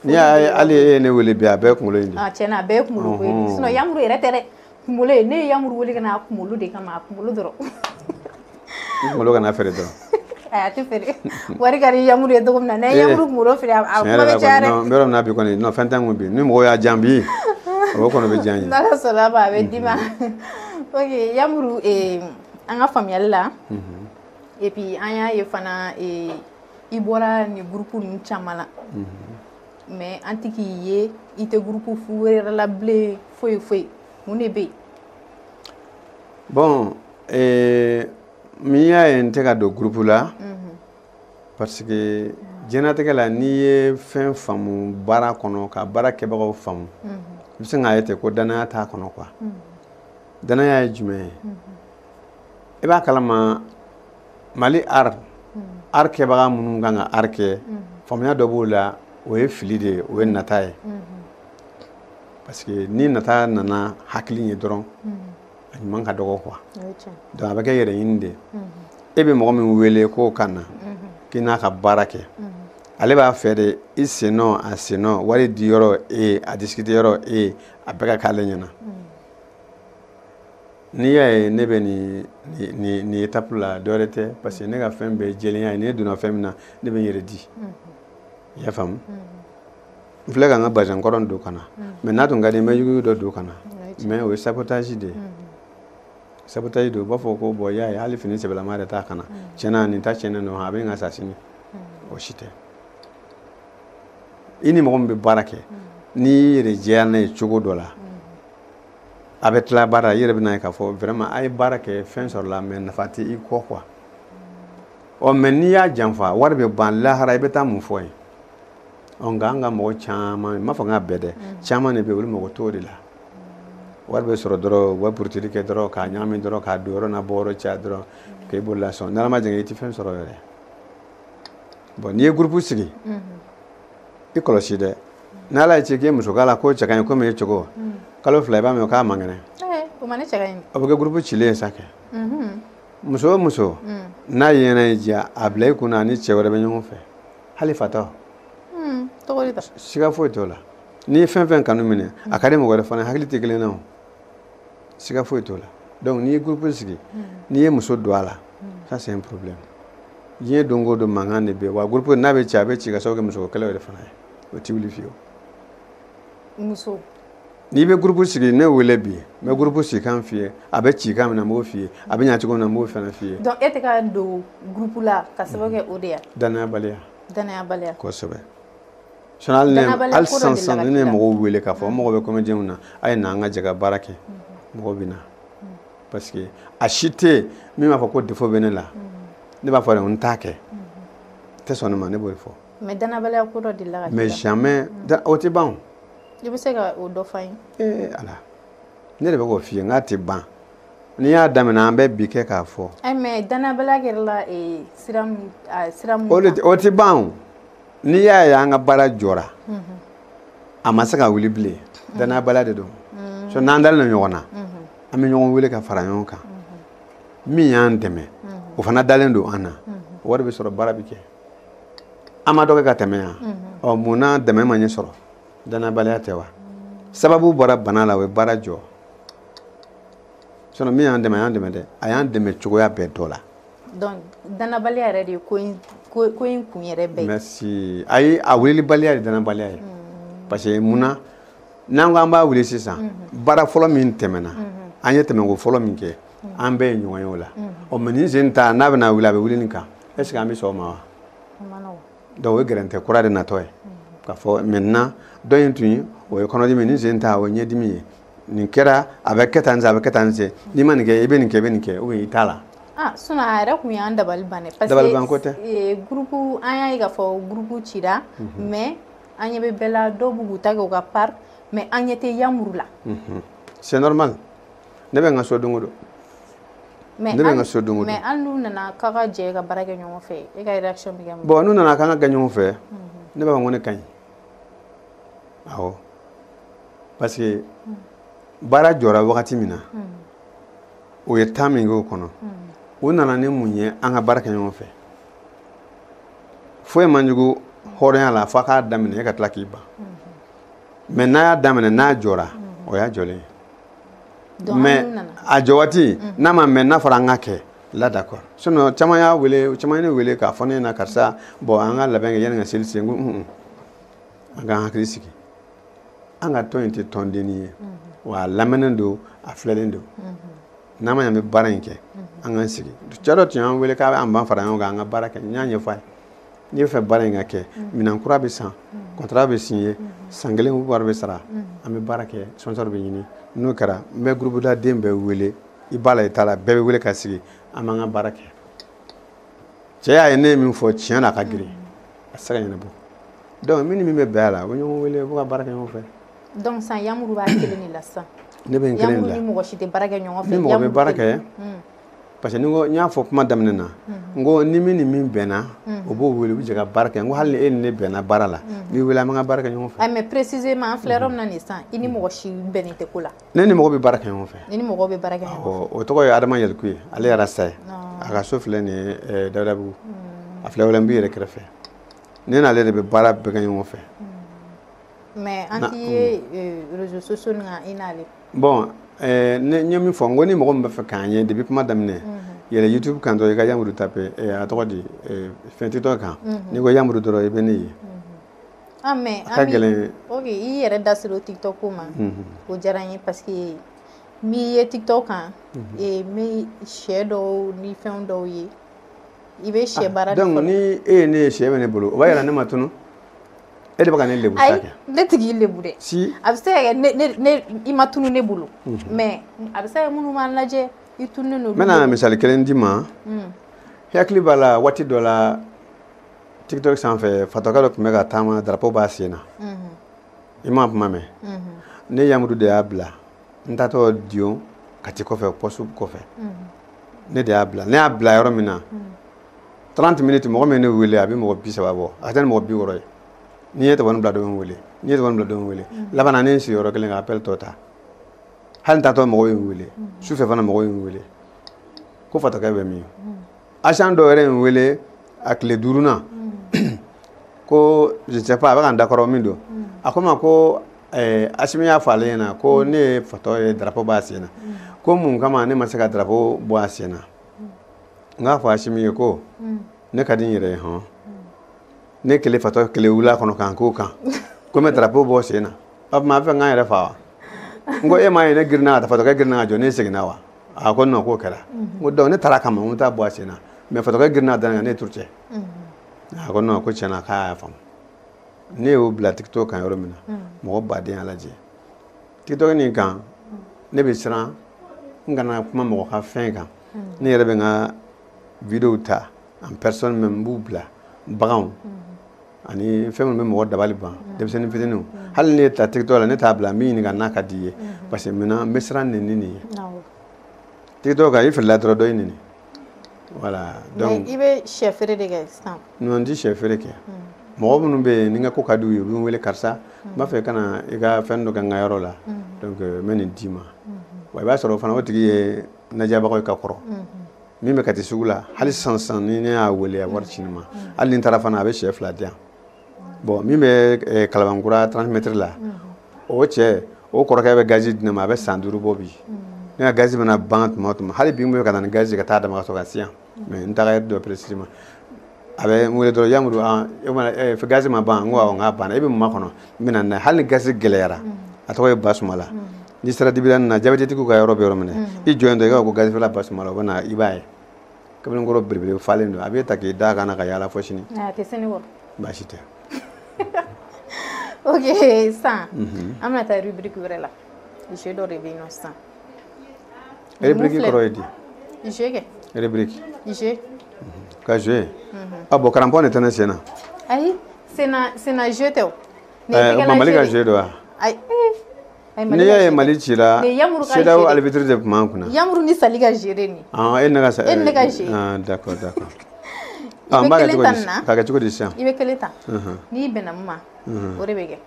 n'i y'a ye hali e ye ne wele bi a bɛɛ ye kunkolo in de ye tiɲɛna a bɛɛ ye kunkolo ko ye sinon Yamuru yɛrɛ tɛ dɛ kunkolo ye ne ye Yamuru wele ka na kunkolo de kama a kunkolo dɔrɔn kunkolo kana feere dɔrɔn a tɛ feere wari ka di Yamuru ye cogo min na ne Yamuru kunkolo feere a kuma bɛ caya dɛ n bɛ yɔrɔ min na bi kɔni non fɛn tɛ n kun bi ni mɔgɔw y'a jan bi o kɔni bɛ diya n ye n'Ala sɔnna ma a bɛ d'i ma ok Yamuru an ka faamuyali la et puis an y'a ye fana i bɔra nin groupe ninnu caman na mais an tɛ k'i ye i tɛ groupe fu wɛrɛ la bilen foyi foyi mun de bɛ yen bon min y'a ye n tɛ ka don groupe la parce que diɲɛlatigɛ la n'i ye fɛn faamu baara kɔnɔ ka baara kɛbagaw faamu i bɛ se k'a ye ten ko danaya t'a kɔnɔ quoi danaya ye jumɛn ye i b'a kalama Mali art kɛbaga minnu kan ka art kɛ faamuya dɔ b'o la o ye fili de ye o ye nata ye parce que ni nata nana hakili ye dɔrɔn a ɲuman ka dɔgɔ quoi donc a bɛ kɛ yɛrɛ ɲini de e bɛ mɔgɔ min wele k'o ka na k'i n'a ka baara kɛ ale b'a fɛ de i sennɔ a sennɔ wari di yɔrɔ a discuter yɔrɔ a bɛɛ ka k'ale ɲɛna n'i y'a ye ne bɛ nin étape la dɔ wɛrɛ tɛ parce que ne ka fɛn bɛɛ ye jɛlenya ye ne donna fɛn min na ne bɛ n yɛrɛ di i y'a faamu n filɛ ka n ka bazankɔrɔ don ka na mais n'a tun ka di n bɛ yugu dɔ don ka na mais o ye sabotage de ye sabotage de ye u b'a fɔ ko bon i y'a ye hali fini sɛbɛlama yɛrɛ t'a kana tiɲɛna nin ta tiɲɛnen don a bɛ n ka sa sini o si tɛ i ni mɔgɔ min bɛ baara kɛ n'i y'i yɛrɛ jɛya n'a ye cogo dɔ la a bɛ tila baara i yɛrɛ bɛ n'a ye k'a fɔ vraiment a ye baara kɛ fɛn sɔrɔla mais nafa tɛ i kɔ quoi mais n'i y'a janfa wari bɛ ban lahara i bɛ taa mun fɔ yen nka an ka mɔgɔ caman n m'a fɔ n k'a bɛɛ dɛ caman de bɛ yen olu mago t'o de la wari bɛ sɔrɔ dɔrɔn u bɛ buruteli kɛ dɔrɔn k'a ɲagami dɔrɔn k'a don yɔrɔ na bɔ yɔrɔ caya dɔrɔn k'i bolola sɔn n'Ala ma jan i tɛ fɛn sɔrɔ yɛrɛ bon n'i ye groupe sigi i kɔlɔsi dɛ n'Ala ye ci k'i ye muso k'a la k'o cɛ ka ɲi komi e cogo kalo fila I b'a mɛn k'a man kɛnɛ. O ma ne cɛ ka ɲi. A bɛ kɛ groupe cilen ye sa kɛ. Muso o muso n'a yɛnɛ y'i diya a bila I kunna ani cɛ wɛrɛ bɛ ɲɔgɔn fɛ hali fatɔ. Tɔgɔ de ta. Siga foyi t'o la. N'i ye fɛn fɛn kanu minɛ a ka di mɔgɔ wɛrɛ fana hakili tɛ kelen na o. Siga foyi t'o la. Donc n'i ye groupe sigi n'i ye muso don a la ça c'est un problème. Diɲɛ don o don mankan de bɛ yen wa groupe n'a bɛ ci a bɛ ci ka sababu kɛ muso kɛlɛ yɛrɛ fana ye o tɛ wuli fiyewu. Muso. N'i bɛ groupe sigi ne wele bi n bɛ groupe sigi kan f'i ye a bɛ ci kan min na n b'o f'i ye a bɛ ɲɛ cogo min na n b'o fana f'i ye. Donc e tɛ ka don groupe la ka sababu kɛ o de ye. Danayabaliya. Danayabaliya. Kosɛbɛ. Hali sisan ne ye mɔgɔw wele k'a fɔ mɔgɔ bɛ comédien na a ye na an ka jɛ ka baara kɛ mɔgɔw bɛ na parce que a si tɛ yen min b'a fɔ ko défaut bɛ ne la ne b'a fɔ n t'a kɛ tɛ sɔn ne ma ne b'o de fɔ. Mais danayabaliya ko dɔ delila ka kɛ. Mais jamais o tɛ ban. I bɛ se ka o dɔ fɔ an ye. Ala ne de bɛ k'o f'i ye n k'a tɛ ban n'i y'a daminɛ an bɛ bi kɛ k'a fɔ. Mais danayabaliya kɛra sira min o tɛ ban n'i y'a ye an ka baara jɔra a ma se ka wuli bilen danayabaliya de don so n'an dalen ɲɔgɔn na an bɛ ɲɔgɔn wele ka fara ɲɔgɔn kan min y'an dɛmɛ o fana dalen don an na o wari bɛ sɔrɔ baara bɛ kɛ an ma dɔ kɛ ka tɛmɛ yan mun na dɛmɛ ma ɲɛ sɔrɔ danayabaliya tɛ wa sababu bɔra bana la o ye baara jɔ sinon min y'an dɛmɛ a y'an dɛmɛ dɛ a y'an dɛmɛ cogoya bɛɛ dɔ la. Donc danayabaliya yɛrɛ de ye ko in kun yɛrɛ bɛɛ ye. Merci ayi a wulilibaliya de danayabaliya ye parce que munna n'an ko an b'a wuli sisan baara fɔlɔ min tɛmɛna an ye tɛmɛko fɔlɔ min kɛ an bɛɛ ye ɲɔgɔn ye o la mais nin sen ta n'a bɛna wuli a bɛ wuli nin kan est ce que an bɛ sɔn o ma wa. Donc o ye gɛrɛntɛ kura de natɔ ye k'a fɔ maintenant dɔ in tun ye o ye kɔnɔdimi nin sen ta o ye ɲɛdimi ye nin kɛra a bɛ kɛ tan a bɛ kɛ tan n'i ma nin kɛ i bɛ nin kɛ i bɛ nin kɛ ou bien i t'a la. Sinon a yɛrɛ kun y'an dabali banɛ parce que groupe an y'a ye k'a fɔ groupe cira mais an ɲɛ bɛ bɛɛ la dɔw b'u k'u ta kɛ u ka part mais an ɲɛ tɛ Yamuru la. C'est normal ne bɛ n ka so don o don. Mais an n'u nana k'a ka jɛ ka baara kɛ ɲɔgɔn fɛ e ka réaction bɛ kɛ mun ye. Bon n'u nana k'an ka kɛ ɲɔgɔn fɛ ne b'a fɔ ko ne ka ɲi awɔ parce que baara jɔra wagati min na o ye temps min k'o kɔnɔ u nana ni mun ye an ka baara kɛ ɲɔgɔn fɛ foyi man jugu hɔrɔnya la f'a k'a daminɛ e ka tila k'i ban mais n'a y'a daminɛ n'a jɔra o y'a jɔlen ye mais a jɔ waati n'a ma mɛn n'a fɔra an ka kɛ là d'accord sinon caman y'a wele caman ye ne wele k'a fɔ ne ɲɛna karisa bon an ka labɛn kɛ yanni ka seli se n ko an k'an hakili sigi an ka tɔn in tɛ tɔndenni ye wa a lamɛnnen don a filɛlen don n'a ma ɲɛ an bɛ baara in kɛ an k'an sigi cɛ dɔ tun y'an wele k'an b'an fara ɲɔgɔn kan an ka baara kɛ n y'a ɲɛfɔ a ye n'i bɛ fɛ baara in ka kɛ minɛn kura bɛ san contrat bɛ signé san kelen wari bɛ sara an bɛ baara kɛ sponsor bɛ ɲini n'o kɛra n bɛ groupe la den bɛɛ wele i b'a la i t'a la bɛɛ bɛ wele ka sigi an b'an ka baara kɛ cɛ y'a ye ne ye min fɔ tiɲɛ na a ka girin a tɛ se ka ɲɛnabɔ donc min ni min bɛ bɛn a la u bɛ ɲɔgɔn wele u bɛ ka baara kɛ ɲɔgɔn fɛ. Donc san Yamuru b'a kelen de la sisan. Ne bɛ n kelen de la Yamuru ni mɔgɔ si tɛ baara kɛ ɲɔgɔn fɛ. ni mɔgɔ bɛ baara kɛ parce que n y'a fɔ kuma daminɛ na n ko ni min ni min bɛnna o b'o wele u bɛ jɛ ka baara kɛ n ko hali ni e ni ne bɛnna baara la n'i wele an bɛ ka baara kɛ ɲɔgɔn fɛ. Mais précisément an filɛ yɔrɔ min na nin sisan i ni mɔgɔ si bɛnnen tɛ ko la. ne ni mɔgɔ bɛ baara kɛ ɲɔgɔn fɛ. ni mɔgɔ bɛ baara kɛ ɲɔgɔn fɛ. o tɔgɔ ye Adama Yɛliku ye ale yɛrɛ sa ye a ka so filɛ nin ye Dawudabugu a filɛ wɛrɛ n b'i yɛrɛ kɛrɛfɛ ne n'ale de bɛ baara bɛɛ kɛ ɲɔgɔn fɛ. Mais an t'i ye réseaux sociaux nin kan i n'ale. Bon n ye min fɔ n ko ni mɔgɔ min bɛ fɛ k'an ye depuis kuma daminɛ yɛlɛ YouTube kan dɔrɔn i ka Yamuru tape a tɔgɔ di fɛn TikTok kan n'i ko Yamuru dɔrɔn i bɛ ne ye. Mais a ka gɛlɛn. Ok i yɛrɛ da sera o TikTok ko ma o diyara n ye parce que n'i ye TikTok kan n bɛ sɛ dɔw ni fɛn dɔw ye i bɛ sɛ baara de fɔlɔ. Donc ni e ye ne ye sɛ bɛ ne bolo o b'a yira ne ma tunu. E de bɛ ka ne lebu sa kɛ. Ne tɛ k'i lebu dɛ. Si. A bɛ se ka kɛ i ma tunu ne bolo. Mais a bɛ se ka kɛ minnu b'an lajɛ i tununen don. N bɛna misali kelen d'i ma. Hakili b'a la waati dɔ la TikTok sanfɛ fatɔkɛ dɔ tun bɛ ka taama drapeau b'a sen na. I ma kuma mɛn. Ne Yamuru de y'a bila n taatɔ Dion Kati kɔfɛ poste kɔfɛ. Ne de y'a bila ne y'a bila yɔrɔ min na 30 minutes mɔgɔ min ne wele a bɛ mɔgɔ 30 bɔ a ka ca ni mɔgɔ 60 ye. N'i ye téléphone bila dɔ in wele n'i ye téléphone bila dɔ in wele laban na ne sigiyɔrɔ kelen ka appel tɔ ta hali tatɔ mɔgɔw ye n wele sufɛ fana mɔgɔw ye n wele ko fatɔkɛ bɛ min agent dɔ yɛrɛ ye n wele a tile 5nan ko je sais pas a bɛ ka n dakɔrɔ min don a ko n ma ko Asimi y'a fɔ ale ɲɛna ko ne ye fatɔ ye drapeau b'a sen na ko mun kama ne ma se ka drapeau bɔ a sen na n k'a fɔ Asimi ye ko ne ka di n yɛrɛ ye hɔn ne kelen fatɔ kelen wula kɔnɔ kan k'o kan ko n bɛ drapeau bɔ sen na a tuma a fɛ n k'an yɛrɛ fa wa n ko e m'a ye ne girinna ka taa fatɔkɛ girinna ka jɔ ne seginna wa a ko non k'o kɛra n ko donc ne taara kama n t'a bɔ a sen na mais fatɔkɛ girinna da ne kan ne turu cɛ a ko non ko tiɲɛna k'a y'a faamu ne y'o bila TikTok kan yɔrɔ min na mɔgɔ baden y'a lajɛ TikTok nin kan ne bɛ siran n kana kuma mɔgɔ ka fɛn kan ne yɛrɛ bɛ n ka vidéo ta en personne même n b'u bila baganw ani fɛn minnu bɛ mɔgɔ dabali ban denmisɛnnin fitininw hali ne ta TikTok la ne t'a bila n bɛ ɲininka n'a ka di i ye parce que maintenant n bɛ siran nin ni nin ye TikTok kan i filila dɔrɔn dɔ ye nin voilà donc i bɛ sɛ feere de kɛ sisan non n tɛ sɛ feere kɛ mɔgɔ minnu bɛ yen ni n ka ko ka d'u ye u bɛ n wele karisa n b'a fɛ ka na i ka fɛn dɔ kɛ n ka yɔrɔ la donc n bɛ nin d'i ma wa i b'a sɔrɔ fana o tigi ye najabagaw ka kɔrɔ min bɛ Kati sugu la hali sisan ni ne y'a wele a wari ci ne ma hali ni n taara fana a bɛ sɛ 2 di yan bon min bɛ Kalabankura 30 mètres la o cɛ o kɔrɔkɛ bɛ gazi di ne ma a bɛ san 5 bɔ bi ne ka gazi bɛna ban tuma o tuma hali bi n bɛ ka na ni gazi ka taa dama ka sɔrɔ ka se yan mais n taga yɛrɛ dɔ précisément a bɛ n wele dɔrɔn Yamuru fɛ gazi ma ban n ko awɔ n k'a banna e bɛ mun ma kɔnɔ n bɛ na n'a ye hali ni gazi gɛlɛyara a tɔgɔ ye Basumala n'i sera dibilanin na jabɛtitigiw ka yɔrɔ bɛ yɔrɔ min na i jɔ yen dɔrɔn i k'a fɔ ko gazifɛla Basumala o bɛ na i b'a ye kamalenkɔrɔ belebele falen don a b'e ta k'i da kan na ka yaala fɔ sini a tɛ se ne kɔrɔ baasi tɛ ok sisan an bɛna taa rubrique wɛrɛ la jeu dɔ de bɛ yen nɔ sisan rubrique kɔrɔ ye di jeu kɛ rubrique jeu ka jouer ah bon karamɔgɔ ne tɛ ne sen na ayi senna jeu tɛ o Mali ka jeu don wa ayi n'i y'a ye Mali cira CEDEAO arbitre de tun b'an kunna Yamuru ni Sali ka jeu de nin e ne ka sa e ne ka jeu d'accord n b'a kɛ cogo di k'a kɛ cogo di sisan i bɛ kelen ta n'i bɛnna mun ma o de bɛ kɛ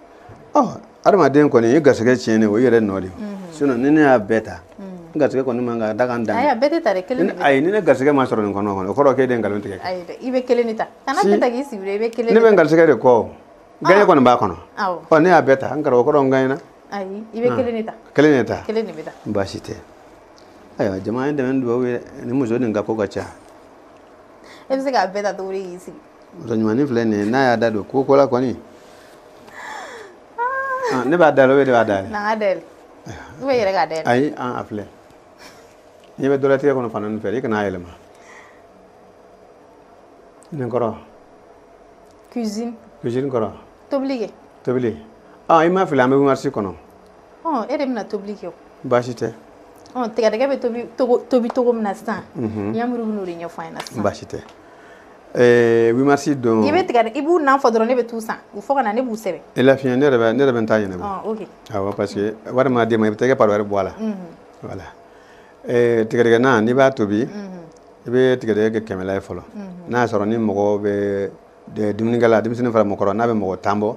adamaden kɔni i garisɛgɛ tiɲɛnen o i yɛrɛ nɔ de sinon ni ne y'a bɛɛ ta n garisɛgɛ kɔni man ka da kan dan ayi a bɛɛ tɛ ta dɛ kelen de bɛ ayi ni ne garisɛgɛ ma sɔrɔ nin kɔnɔ o kɔrɔ k'e de ye nkalon tigɛ ayi dɛ i bɛ kelen de ta kana bɛɛ ta k'i sigi i bɛ kelen ne bɛ n garisɛgɛ de kɔ gagné kɔni b'a kɔnɔ awɔ ne y'a bɛɛ ta n karamɔgɔ kɔrɔ n gagné na ayi i bɛ kelen de ta kelen de ta kelen de bɛ ta baasi tɛ ayiwa jama ye dɛmɛ dugawu ye ni muso nin ka ko ka ca e bɛ se k'a bɛɛ ta cogo di k'i sigi muso ɲumanin filɛ nin ye n'a y'a da don ko ko la kɔni ne b'a dayɛlɛ o de b'a dayɛlɛ n'an ka dayɛlɛ ou bien i yɛrɛ k'a dayɛlɛ ayi a filɛ n'i bɛ dɔ tigɛ kɔnɔ fana nin fɛ i kana yɛlɛma nin kɔrɔ cuisine kɔrɔ tobili kɛ tobili i m'a fili an bɛ marché kɔnɔ e de bɛna tobili kɛ o baasi tɛ tigɛdɛgɛ bɛ tobi cogo min na sisan Yamuru bɛ n'o de ɲɛfɔ an ɲɛna sisan baasi tɛ 8 mars don i bɛ tigɛdɛgɛ i b'u nan fɔ dɔrɔn ne bɛ t'u san u fɔ ka na ne b'u sɛbɛn e lafiya ne yɛrɛ bɛ n ta ɲɛnabɔ ok awɔ parce que wari m'a d'e ma i bɛ taa i ka pari wɛrɛ bɔ a la voilà tigɛdɛgɛ na n'i b'a tobi i bɛ tigɛdɛgɛ kɛ 100 ye fɔlɔ n'a y'a sɔrɔ ni mɔgɔ bɛ dumunikɛla denmisɛnnin fara mɔgɔkɔrɔ n'a bɛ mɔgɔ 10 bɔ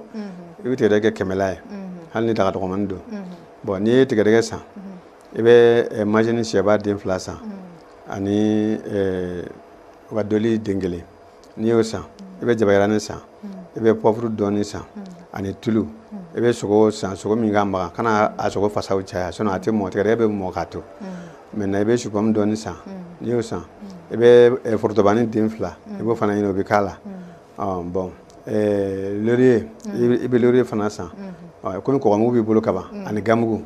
i bɛ tigɛdɛgɛ kɛ 100 ye hali ni daga dɔgɔmanin don bon n'i ye tigɛdɛgɛ san i bɛ majini sɛba den 2 san ani u ka doli den 1 n'i y'o san i bɛ jabayirani san i bɛ pɔfuru dɔɔni san ani tulu i bɛ sogo san sogo min ka magan kana a sogo fasaw caya sinon a tɛ mɔ tigɛdɛgɛ bɛ mɔ k'a to maintenant i bɛ supɔmu dɔɔni san n'i y'o san i bɛ forotobani den 2 i b'o fana ɲini o bɛ k'a la bon laurier i bɛ laurier fana san komi kɔgɔmugu b'i bolo kaban ani gamugu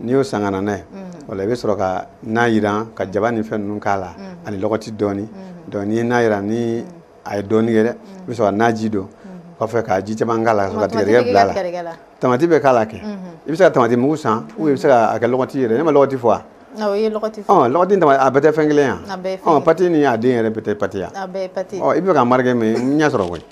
n'i y'o san ka na n'a ye wala i bɛ sɔrɔ ka na jiran ka jaba ni fɛn ninnu k'a la ani lɔgɔti dɔɔni donc n'i ye na jiran ni a ye dɔɔni kɛ dɛ i bɛ sɔrɔ ka na ji don kɔfɛ ka ji caman k'a la ka sɔrɔ ka tigɛdɛgɛ bila a la tamati bɛ k'a la kɛ i bɛ se ka tamati mugu san ou i bɛ se ka kɛ lɔgɔti yɛrɛ ne ma lɔgɔti fɔ wa awɔ i ye lɔgɔti fɔ lɔgɔti tamati a bɛɛ tɛ fɛn kelen a bɛɛ ye fɛn pati ni a den yɛrɛ bɛɛ tɛ pati ya a bɛɛ ye pati i bɛ ka marqué mais n ɲɛ sɔrɔ koyi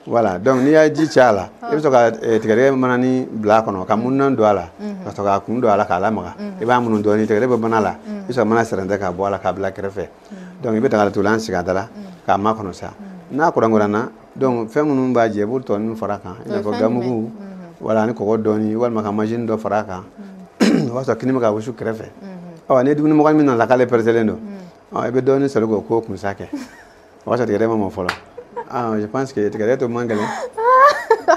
voilà donc n'i y'a ji cɛ a la i bɛ sɔrɔ ka tigɛdɛgɛ manani bila a kɔnɔ ka mununan don a la ka sɔrɔ ka kun don a la k'a lamaga i b'a munu dɔɔni tigɛdɛgɛ bɛ mana la i bɛ sɔrɔ mana sɛrɛntɛ k'a bɔ a la k'a bila kɛrɛfɛ donc i bɛ dagatugulan sigi a da la k'a makɔnɔ sa n'a kurankuranin donc fɛn minnu b'a jɛ i b'o tɔnin fara a kan i n'a fɔ gamugu wala ani kɔgɔ dɔɔni walima ka majini dɔ fara a kan o b'a sɔrɔ kini bɛ ka wusu kɛrɛfɛ ni dumunimɔgɔ min nana k'ale pɛrɛsɛlen don i bɛ dɔɔnin sɔrɔ k'o kunsa kɛ o b'a sɔrɔ tigɛdɛgɛ ma mɔ fɔlɔ je pense que tigɛdɛgɛ to man gɛlɛn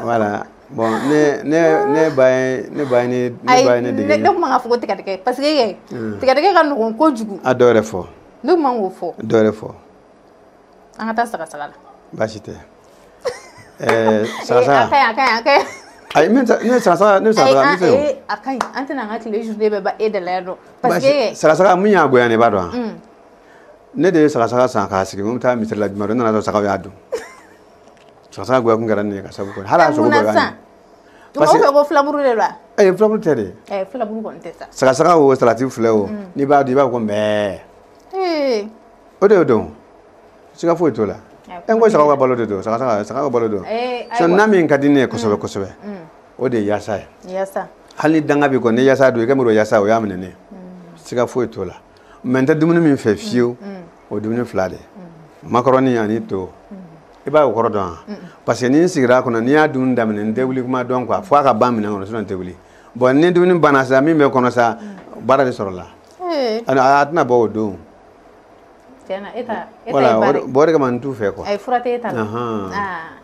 voilà bon ne ba ye ne dege ne kuma ka fɔ ko tigɛdɛgɛ parce que tigɛdɛgɛ ka nɔgɔn kojugu a dɔ yɛrɛ fɔ ne kuma k'o fɔ dɔ yɛrɛ fɔ an ka taa sagasaga la baasi tɛ sagasaga a ka ɲi ayi ne sagasaga ne sagasaga a ka ɲi an tɛna an ka tile journée bɛɛ ban e de la yan nɔ parce que sagasaga min y'a goya ne b'a dɔn ne de ye sagasaga san k'a sigi n bɛ taa misiri la juma don ne nana sɔrɔ sagaw y'a dun sagasaga goya kun kɛra ne ye ka sabu kɛ hali a sogo bɛɛ b'a ɲɛ parce que ko filaburu de la filaburu tɛ de filaburu kɔni tɛ sa sagasaga o salati filɛ o n'i b'a dun i b'a fɔ ko mɛɛ o de y'o dɔn siga foyi t'o la n ko sagaw ka balo de don sagaw ka balo don na min ka di ne ye kosɛbɛ kosɛbɛ o de ye yaasa ye hali ni danga b'i kɔ ni yaasa don i ka muru yaasa o y'a minɛ ne siga foyi t'o la mɛ n tɛ dumuni min fɛ fiyewu o dumuni fila de macaroni ani to i b'a o kɔrɔ dɔn wa parce que ni n sigira a kɔnɔ n'i y'a dumuni daminɛ n tɛ wuli kuma dɔn quoi fo a ka ban minɛn kɔnɔ sinon n tɛ wuli bon ni dumuni banna sa min bɛ kɔnɔ sa baara de sɔrɔla a tɛna bɔ o don voilà bon o de kama n t'u fɛ quoi fura tɛ e ta la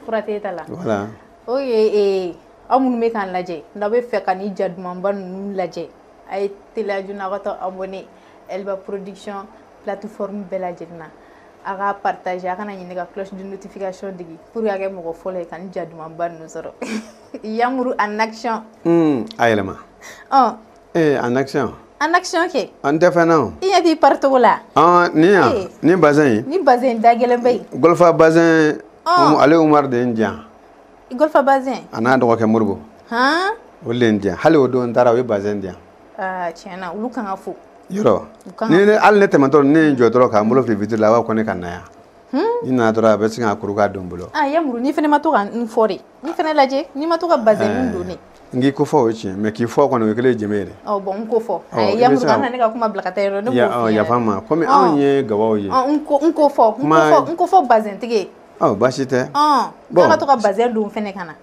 fura tɛ e ta la voilà ok aw minnu bɛ k'an lajɛ n'aw bɛ fɛ ka ni ja dumanba ninnu lajɛ a ye teliya joona aw ka taa abonné Elba Production plateforme bɛɛ lajɛlen na a ka partage a kana ɲini ka cloche de notification digi pour que a kɛ mɔgɔ fɔlɔ ye ka ni ja dumanba ninnu sɔrɔ Yamuru en action a yɛlɛma en action en action kɛ an tɛ fɛn na i ɲɛ t'i pari togo la ni bazin ni bazin da gɛlɛn bɛ yen golfa bazin ale Umar de n diyan golfa bazin a n'a dɔgɔkɛ Moribo o de n diyan hali o don n taara o ye bazin diyan tiɲɛna olu kan ka fo yɔrɔ hali ne tɛmɛtɔ ne ye n jɔ dɔrɔn k'an bolo fili vitre la a b'a fɔ ko ne ka na yan ni nana dɔrɔn a bɛ sin ka kuru k'a don n bolo Yamuru n'i fana ma to ka n fɔ de n'i fana lajɛ n'i ma to ka bazin min don ne n k'i ko fɔ o ye tiɲɛ mɛ k'i fɔ kɔni o ye kelen ye jɛmɛ ye dɛ bon n ko fɔ Yamuru kana ne ka kuma bila ka taa yɔrɔ ne b'o f'i ye yafa n ma komi anw ye gawaw ye n ko fɔ bazin tigi baasi tɛ bon ka to ka bazin don fɛnɛ ka na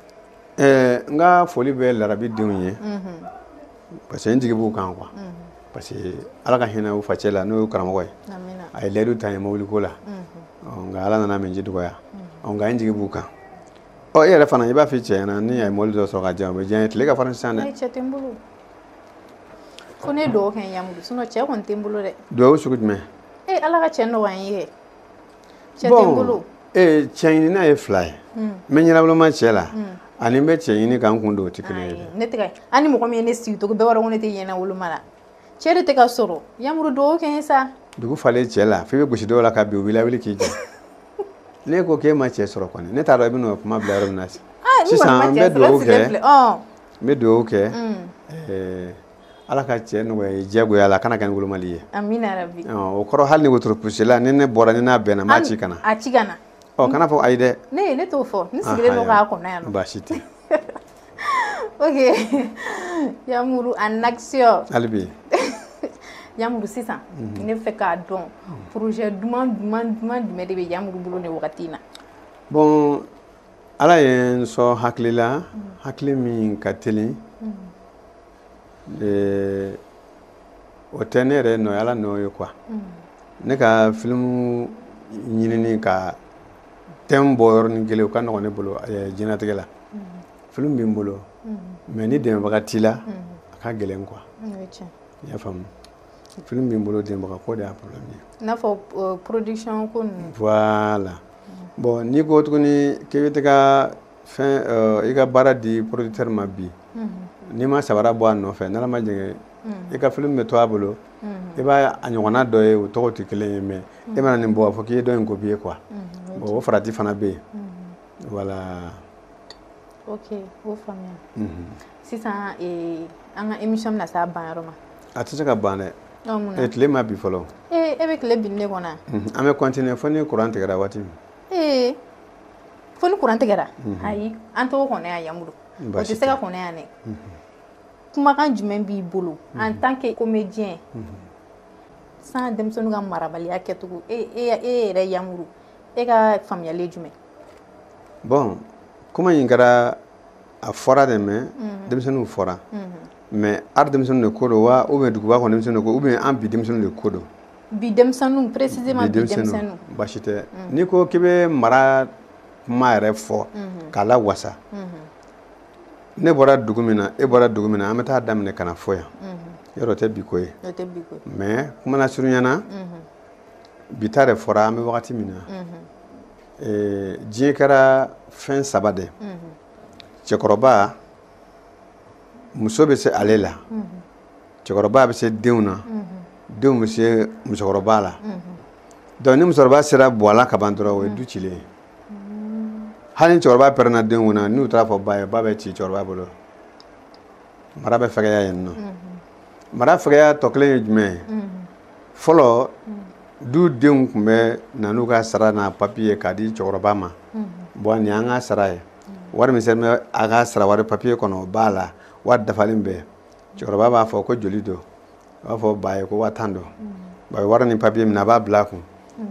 n ka foli bɛ larabidenw ye parce que n jigi b'u kan quoi parce que ala ka hinɛ u facɛ la n'o ye karamɔgɔ ye a ye layidu ta ye mobili ko la nka ala nana min ji dɔgɔya nka n jigi b'u kan e yɛrɛ fana i b'a fɔ i cɛ ɲɛna ni a ye mobili dɔ sɔrɔ ka diyan o bɛ diyan ye tile ka farin sisan dɛ cɛ tɛ n bolo fo ne dugawu kɛ Yamuru sinon cɛ kɔni tɛ n bolo dɛ dugawu sugu jumɛn ala ka cɛ nɔgɔya n ye cɛ tɛ n bolo cɛ ɲinina ye fila ye n bɛ ɲɛnaboloma cɛ la ani n bɛ cɛ ɲini k'an kun don o tɛ kelen ye ne tɛ an ni mɔgɔ min ye ne sigi togo bɛɛ b'a dɔn ko ne tɛ ɲɛnawoloma la cɛ de tɛ ka sɔrɔ Yamuru dugawu kɛ n ye sa dugu falen cɛ la f'i bɛ gosi dɔw la ka bin u b'i lawuli k'i jɔ ne ko k'e ma cɛ sɔrɔ kɔni ne t'a dɔn i bɛ n'o kuma bila yɔrɔ min na sisan n bɛ dugawu kɛ ala ka cɛ nɔgɔya ye diyagoya la kana kɛ ni wolomali ye amina rabi o kɔrɔ hali ni wotoro pusila ni ne bɔra ni n'a bɛnna n b'a ci ka na a ci ka na kana fɔ ayi dɛ ne t'o fɔ ne sigilen don k'a kɔnɔ yan nɔ baasi tɛ ok Yamuru en action hali bi Yamuru sisan ne fɛ k'a dɔn projet duman jumɛn de bɛ Yamuru bolo ni wagati in na bon ala ye n sɔn hakili la hakili min ka teli o tɛ ne yɛrɛ nɔ ye ala nɔ ye quoi ne ka film ɲinini ka thème bɔ yɔrɔnin kelen o ka nɔgɔn ne bolo diɲɛlatigɛ la film bɛ n bolo mais ni dɛmɛbaga t'i la a ka gɛlɛn quoi i y'a faamu film bɛ n bolo dɛmɛbaga ko de y'a problème ye i n'a fɔ production ko ninnu voilà bon n'i ko tuguni k'i bɛ taga fɛn i ka baara di producteur ma bi n'i ma sabara bɔ a nɔfɛ n'ala ma jɛngɛ i ka film bɛ to a bolo i b'a a ɲɔgɔnna dɔ ye o tɔgɔ tɛ kelen ye mais e mana nin bɔ a fɔ k'i ye dɔ in copier quoi bon o farati fana bɛ yen voilà ok o faamuya sisan an ka émission bɛna se a ban yɔrɔ ma a tɛ se ka ban dɛ tile ma bi fɔlɔ e bɛ tile bin ne kɔnɔ an bɛ continuer fo ni courant tigɛra waati min fo ni courant tigɛra ayi an t'o kɔnɔ yan Yamuru o tɛ se ka kɔnɔ yan dɛ kumakan jumɛn b'i bolo en tant que comédien sans denmisɛnninw ka marabaliya kɛcogo e yɛrɛ Yamuru e ka faamuyali jumɛn bon kuma in kɛra a fɔra dɛ mais denmisɛnninw fɔra mais ar denmisɛnninw de ko don wa ou bien duguba kɔnɔ denmisɛnninw de ko ou bien an bi denmisɛnninw de ko don bi denmisɛnninw précisément bi denmisɛnninw baasi tɛ n'i ko k'i bɛ mara kuma yɛrɛ fɔ k'a la wasa ne bɔra dugu min na e bɔra dugu min na an bɛ taa daminɛ ka na fɔ yan yɔrɔ tɛ bi ko ye mais kuma la surunyana bi ta de fɔra an bɛ wagati min na diɲɛ kɛra fɛn saba de cɛkɔrɔba muso bɛ se ale la cɛkɔrɔba bɛ se denw na denw bɛ se musokɔrɔba la donc ni musokɔrɔba sera buwala ka ban dɔrɔn o ye du cilen ye hali ni cɛkɔrɔba pɛrɛnna denw na n'u taara fɔ ba ye ba bɛ ci cɛkɔrɔba bolo mara bɛ fɛgɛya yen nɔ mara fɛgɛya tɔ kelen ye jumɛn ye fɔlɔ du denw tun bɛ na n'u ka sara n'a papiye k'a di cɛkɔrɔba ma bon nin y'an ka sara ye wari min sɛbɛn bɛ a ka sara wari papiye kɔnɔ o b'a la wari dafalen bɛɛ cɛkɔrɔba b'a fɔ ko joli don a b'a fɔ ba ye ko 5000 don ba bɛ wari ni papiye min a b'a bila a kun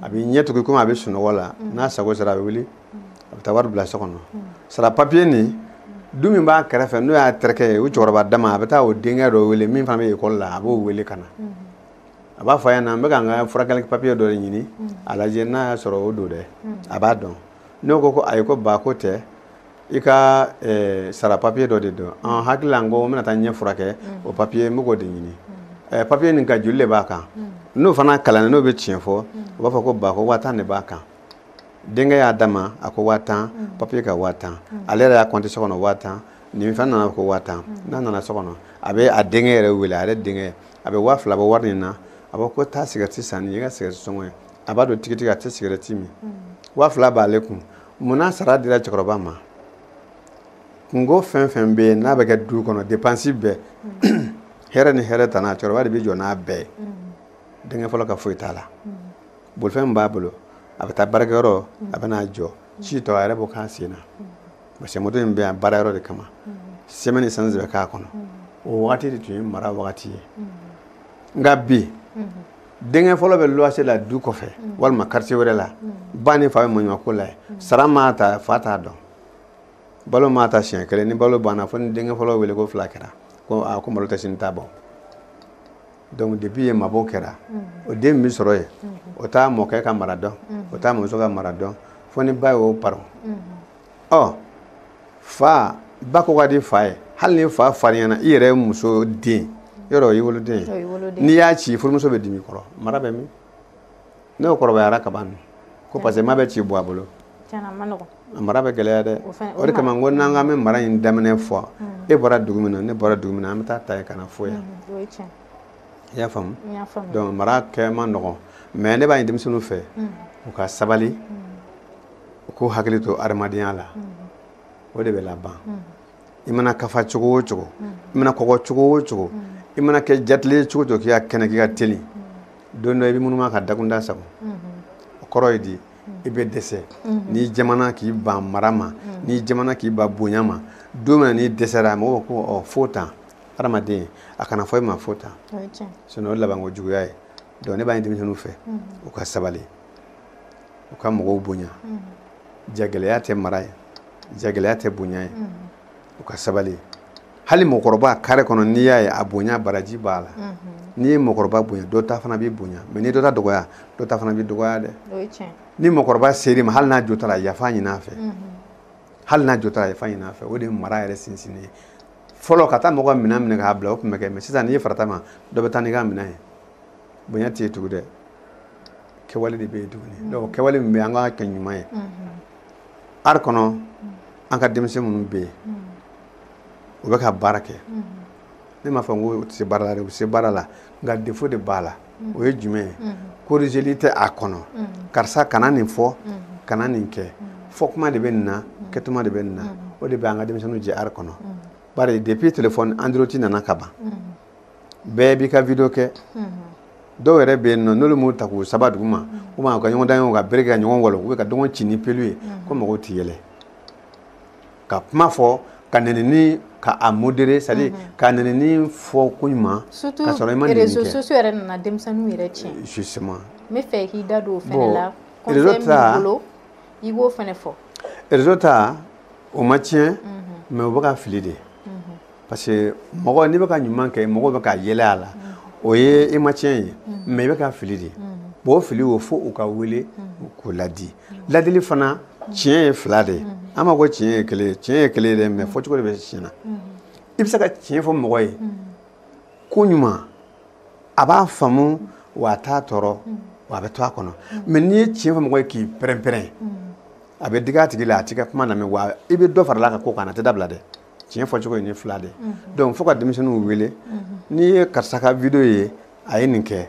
a bɛ ɲɛ tugun komi a bɛ sunɔgɔ la n'a sago sera a bɛ wuli a bɛ taa wari bila so kɔnɔ sara papiye nin du min b'a kɛrɛfɛ n'o y'a terikɛ ye o cɛkɔrɔba dama a bɛ taa o denkɛ dɔ wele min fana bɛ école la a b'o wele ka na a b'a fɔ a ɲɛna n bɛ ka n ka furakɛli papiye dɔ de ɲini a lajɛ n'a y'a sɔrɔ o don dɛ a b'a dɔn n'o ko ayi ko ba ko tɛ i ka sara papiye dɔ de don hakili la n ko n bɛna taa ɲɛ furakɛ o papiye n bɛ k'o de ɲini papiye nin ka joli de b'a kan n'o fana kalanna n'o bɛ tiɲɛ fɔ o b'a fɔ ko ba ko 5000 de b'a kan denkɛ y'a dama a ko 5000 papiye ka 5000 ale yɛrɛ y'a compter so kɔnɔ 5000 nin fɛn nana ko 5000 n'a nana so kɔnɔ a bɛ a denkɛ yɛrɛ wele a yɛrɛ denkɛ a bɛ 2000 bɔ wari nin na a b'a ko taa cigarette san nin ye ka cigarette sɔngɔ ye a b'a dɔn tigitigi a tɛ cigarette min 2000 b'ale kun munna sara dira cɛkɔrɔba ma kungo fɛn fɛn bɛ yen n'a bɛ kɛ du kɔnɔ dépense bɛɛ hɛrɛ ni hɛrɛ tana cɛkɔrɔba de bɛ jɔ n'a bɛɛ ye denkɛ fɔlɔ ka foyi t'a la bolifɛn b'a bolo a bɛ taa baarakɛyɔrɔ a bɛ n'a jɔ ci tɔ a yɛrɛ b'o k'a sen na parce que moto in bɛ yan baarayɔrɔ de kama semaine essence bɛ k'a kɔnɔ o wagati de tun ye mara wagati ye nka bi denkɛ fɔlɔ bɛ luwanse la du kɔfɛ walima quartier wɛrɛ la ba ni fa bɛ maɲumako la ye sara m'a ta fa t'a dɔn balo m'a ta siɲɛ kelen ni balo banna fo ni denkɛ fɔlɔ wele ko 2 kɛra ko malo tɛ sini t'a bɔ donc depuis ye mabɔ kɛra o den min bɛ sɔrɔ yen o t'a mɔkɛ ka mara dɔn o t'a muso ka mara dɔn fo ni ba y'o paron fa ba ko ka di fa ye hali ni fa farinyana i yɛrɛ muso den yɔrɔ i woloden n'i y'a ci furumuso bɛ dimi kɔrɔ mara bɛ min n'o kɔrɔbayara ka ban ko parce que ma bɛ ci bɔ a bolo mara bɛ gɛlɛya dɛ o de kama n ko n'an k'an bɛ mara in daminɛ fɔ e bɔra dugu min na ne bɔra dugu min na an bɛ taa ta ye ka na fɔ yan i y'a faamu donc mara kɛ man nɔgɔn mais ne b'a ɲini denmisɛnninw fɛ u ka sabali u k'u hakili to adamadenya la o de bɛ laban i mana kafa cogo o cogo i mana kɔgɔ cogo o cogo i mana kɛ jatilen cogo o cogo k'i ka kɛnɛ k'i ka teli don dɔ i bɛ munuma ka dakunda sago o kɔrɔ ye di i bɛ dɛsɛ n'i jamana k'i ban mara ma n'i jamana k'i ban bonya ma don min na n'i dɛsɛra mɔgɔw ko fo tan adamaden a kana fɔ i ma fo tan sinon o labanko juguya ye donc ne b'a ɲini denmisɛnninw fɛ u ka sabali u ka mɔgɔw bonya jagɛlɛya tɛ mara ye jagɛlɛya tɛ bonya ye u ka sabali hali mɔgɔkɔrɔba kare kɔnɔ n'i y'a ye a bonya baraji b'a la n'i ye mɔgɔkɔrɔba bonya dɔ ta fana b'i bonya mais n'i dɔ ta dɔgɔya dɔ ta fana b'i dɔgɔya dɛ ni mɔgɔkɔrɔba ser'i ma hali n'a jo t'a la yafa ɲini a fɛ hali n'a jo t'a la yafa ɲini a fɛ o de ye mara yɛrɛ sinsinni ye fɔlɔ ka taa mɔgɔ minɛ minɛ k'a bila o tun bɛ kɛ mais sisan n'i ye farata ma dɔ bɛ taa n'i ka minɛ ye bonya tɛ yen tugun dɛ kɛwale de bɛ yen tuguni donc kɛwale min bɛ yen an ka kɛ ɲuman ye ari kɔnɔ an ka denmisɛn minnu bɛ yen u bɛ ka baara kɛ ne m'a fɔ n ko u tɛ se baara la dɛ u bɛ se baara la nka défaut de b'a la o ye jumɛn ye corrigeli tɛ a kɔnɔ karisa kana nin fɔ kana nin kɛ fɔ kuma de bɛ nin na kɛtuma de bɛ nin na o de bɛ an ka denmisɛnninw jɛ ari kɔnɔ bari depuis téléphone android nana ka ban bɛɛ b'i ka video kɛ dɔw yɛrɛ bɛ yen nɔ n'olu m'u ta k'u saba dugu ma ou bien ka ɲɔgɔn dan ka bere ka ɲɔgɔn wɔlɔ ou bien ka dɔgɔn ci ni pelu ye ko mɔgɔw tɛ yɛlɛ ka kuma fɔ ka nɛnini ka a modéré c'est à dire ka nɛnini fɔ ko ɲuman ka sɔrɔ i ma nɛnini kɛ réseaux sociaux yɛrɛ nana denmisɛnninw yɛrɛ tiɲɛ justement n bɛ fɛ k'i da don o fɛnɛ la conseil min bolo i b'o fɛnɛ fɔ réseau ta o ma tiɲɛ mais o bɛ ka fili de parce que mɔgɔ n'i bɛ ka ɲuman kɛ mɔgɔw bɛ ka yɛlɛ a la o ye i ma tiɲɛ ye mais i bɛ ka fili de bon o fili o fo u ka wele k'o ladi ladili fana tiɲɛ ye fila de ye an ma ko tiɲɛ ye kelen dɛ mais fɔcogo de bɛ tiɲɛ na i bɛ se ka tiɲɛ fɔ mɔgɔ ye ko ɲuman a b'a faamu wa a t'a tɔɔrɔ wa a bɛ to a kɔnɔ mais n'i ye tiɲɛ fɔ mɔgɔ ye k'i pɛrɛn-pɛrɛn a bɛ digi a tigi la a t'i ka kuma lamɛn wa i bɛ dɔ farala ka ko kan a tɛ dabila dɛ tiɲɛ fɔcogo ye ni fila de donc fo ka denmisɛnninw wele n'i ye karisa ka video ye a ye nin kɛ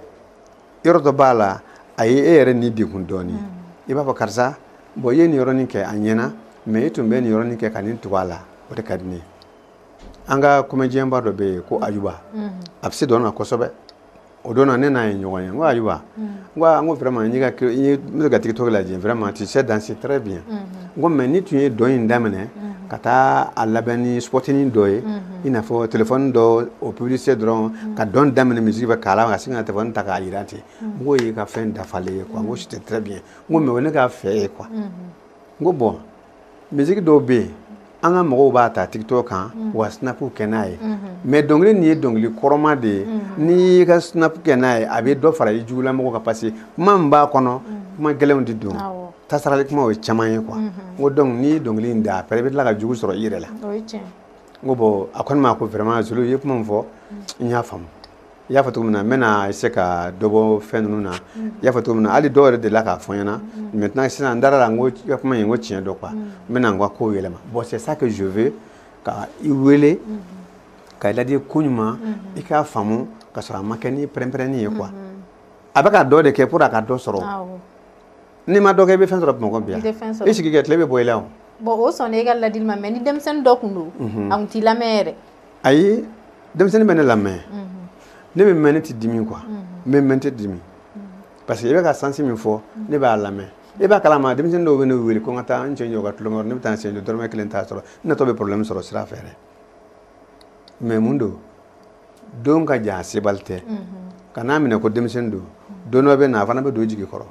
yɔrɔ dɔ b'a la a ye e yɛrɛ ni degun dɔɔni i b'a fɔ karisa bon i ye nin yɔrɔnin kɛ a ɲɛna mais i tun bɛ nin yɔrɔnin kɛ ka nin tugu a la o de ka di ne ye an ka comédienba dɔ bɛ yen ko Ayuba a bɛ se dɔ na kosɛbɛ o don na ne n'a ye ɲɔgɔn ye n ko Ayuba n ko vraiment n bɛ ka TikTok lajɛ vraiment tu sais danser très bien n ko mais ni tun ye dɔn in daminɛ ka taa a labɛn ni sportinin dɔ ye i n'a fɔ téléphone dɔ o publicité dɔrɔn ka dɔn daminɛ musique bɛ k'a la ka sin ka téléphone ta k'a yira ten n ko ye ka fɛn dafalen ye quoi n ko c'était très bien n ko mais o ne ka fɛ ye quoi n ko bon musique dɔw bɛ yen an ka mɔgɔw b'a ta TikTok kan wa snapu kɛ n'a ye mais dɔnkili nin ye dɔnkili kɔrɔma de ye n'i y'i ka snap kɛ n'a ye a bɛ dɔ fara i jugulamɔgɔ kan parce que kuma min b'a kɔnɔ kuma gɛlɛnw de don tasarali kuma o ye caman ye quoi n ko donc n'i ye dɔnkili in da après i bɛ tila ka jugu sɔrɔ i yɛrɛ la n ko bon a kɔni ma ko vraiment Zulu i ye kuma min fɔ n y'a faamu i y'a fɔ cogo min na n bɛna essayer ka dɔ bɔ fɛn ninnu na i y'a fɔ cogo min na hali dɔw yɛrɛ delila k'a fɔ n ɲɛna maintenant sisan n dara la n ko i ka kuma in n ko tiɲɛ don quoi n bɛna n ka kow yɛlɛma bon c'est ça que je veux ka i wele ka i ladi ko ɲuman i k'a faamu ka sɔrɔ a ma kɛ ni pɛrɛn-pɛrɛnni ye quoi a bɛ ka dɔ de kɛ pour a ka dɔ sɔrɔ n'i ma dɔ kɛ i bɛ fɛn sɔrɔ Bamakɔ bi yan i sigi kɛ tile bɛ bɔ i la o bon o sɔnna e ka ladili ma mais ni denmisɛnnin dɔ tun don a tun t'i lamɛn yɛrɛ ayi denmisɛnnin bɛ ne lamɛn ne bɛ mɛn ne tɛ dimi quoi n bɛ mɛn tɛ dimi parce que i bɛ ka sansi min fɔ ne b'a lamɛn i b'a kalama denmisɛnnin dɔw bɛ ne wele ko n ka taa n cɛ jɔ ka tulonkɛ ne bɛ taa n cɛ jɔ dɔrɔmɛ kelen t'a sɔrɔ ne tɔ bɛ problème sɔrɔ sira fɛ dɛ mais mun don don ka jan a sebali tɛ ka n'a minɛ ko denmisɛnnin don don dɔ bɛ na a fana bɛ don jigi kɔrɔ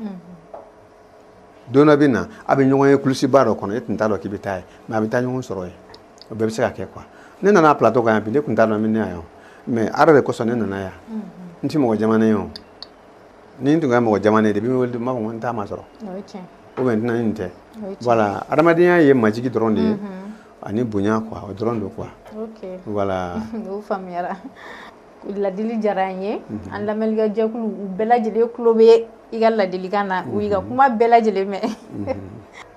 don dɔ bɛ na a bɛ ɲɔgɔn ye kulusiba dɔ kɔnɔ e tun t'a dɔn k'i bɛ taa ye mais a bɛ taa ɲɔgɔn sɔrɔ yen o bɛɛ bɛ se ka kɛ quoi ne nana plateau kan yan bi ne tun t'a dɔn min ne yan mais ala de kosɔn ne nana yan n tɛ mɔgɔ jamanen ye o ni n tun ka mɔgɔ jamanen de bɛ n wele n b'a fɔ ko n t'a ma sɔrɔ ou bien n tɛna nin tɛ voilà adamadenya ye majigi dɔrɔn de ye ani bonya quoi o dɔrɔn don quoi voilà o faamuyara ladili diyara an ye an lamɛnnikɛjɛkulu u bɛɛ lajɛlen tulo bɛ i ka ladilikan na u y'i ka kuma bɛɛ lajɛlen mɛn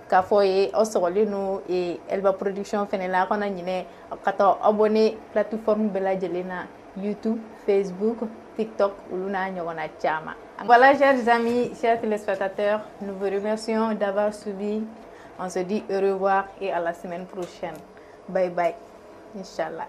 k'a fɔ ye aw sɔgɔlen no Elba Production fɛnɛ la aw kana ɲinɛ ka taa abonné plateforme bɛɛ lajɛlen na YouTube, Facebook, TikTok olu n'a ɲɔgɔnna caman. Voilà chers amis, chers téléspectateurs, nous vous remercions d'avoir suivi. On se dit au revoir et à la semaine prochaine. Bye bye. Inch'Allah.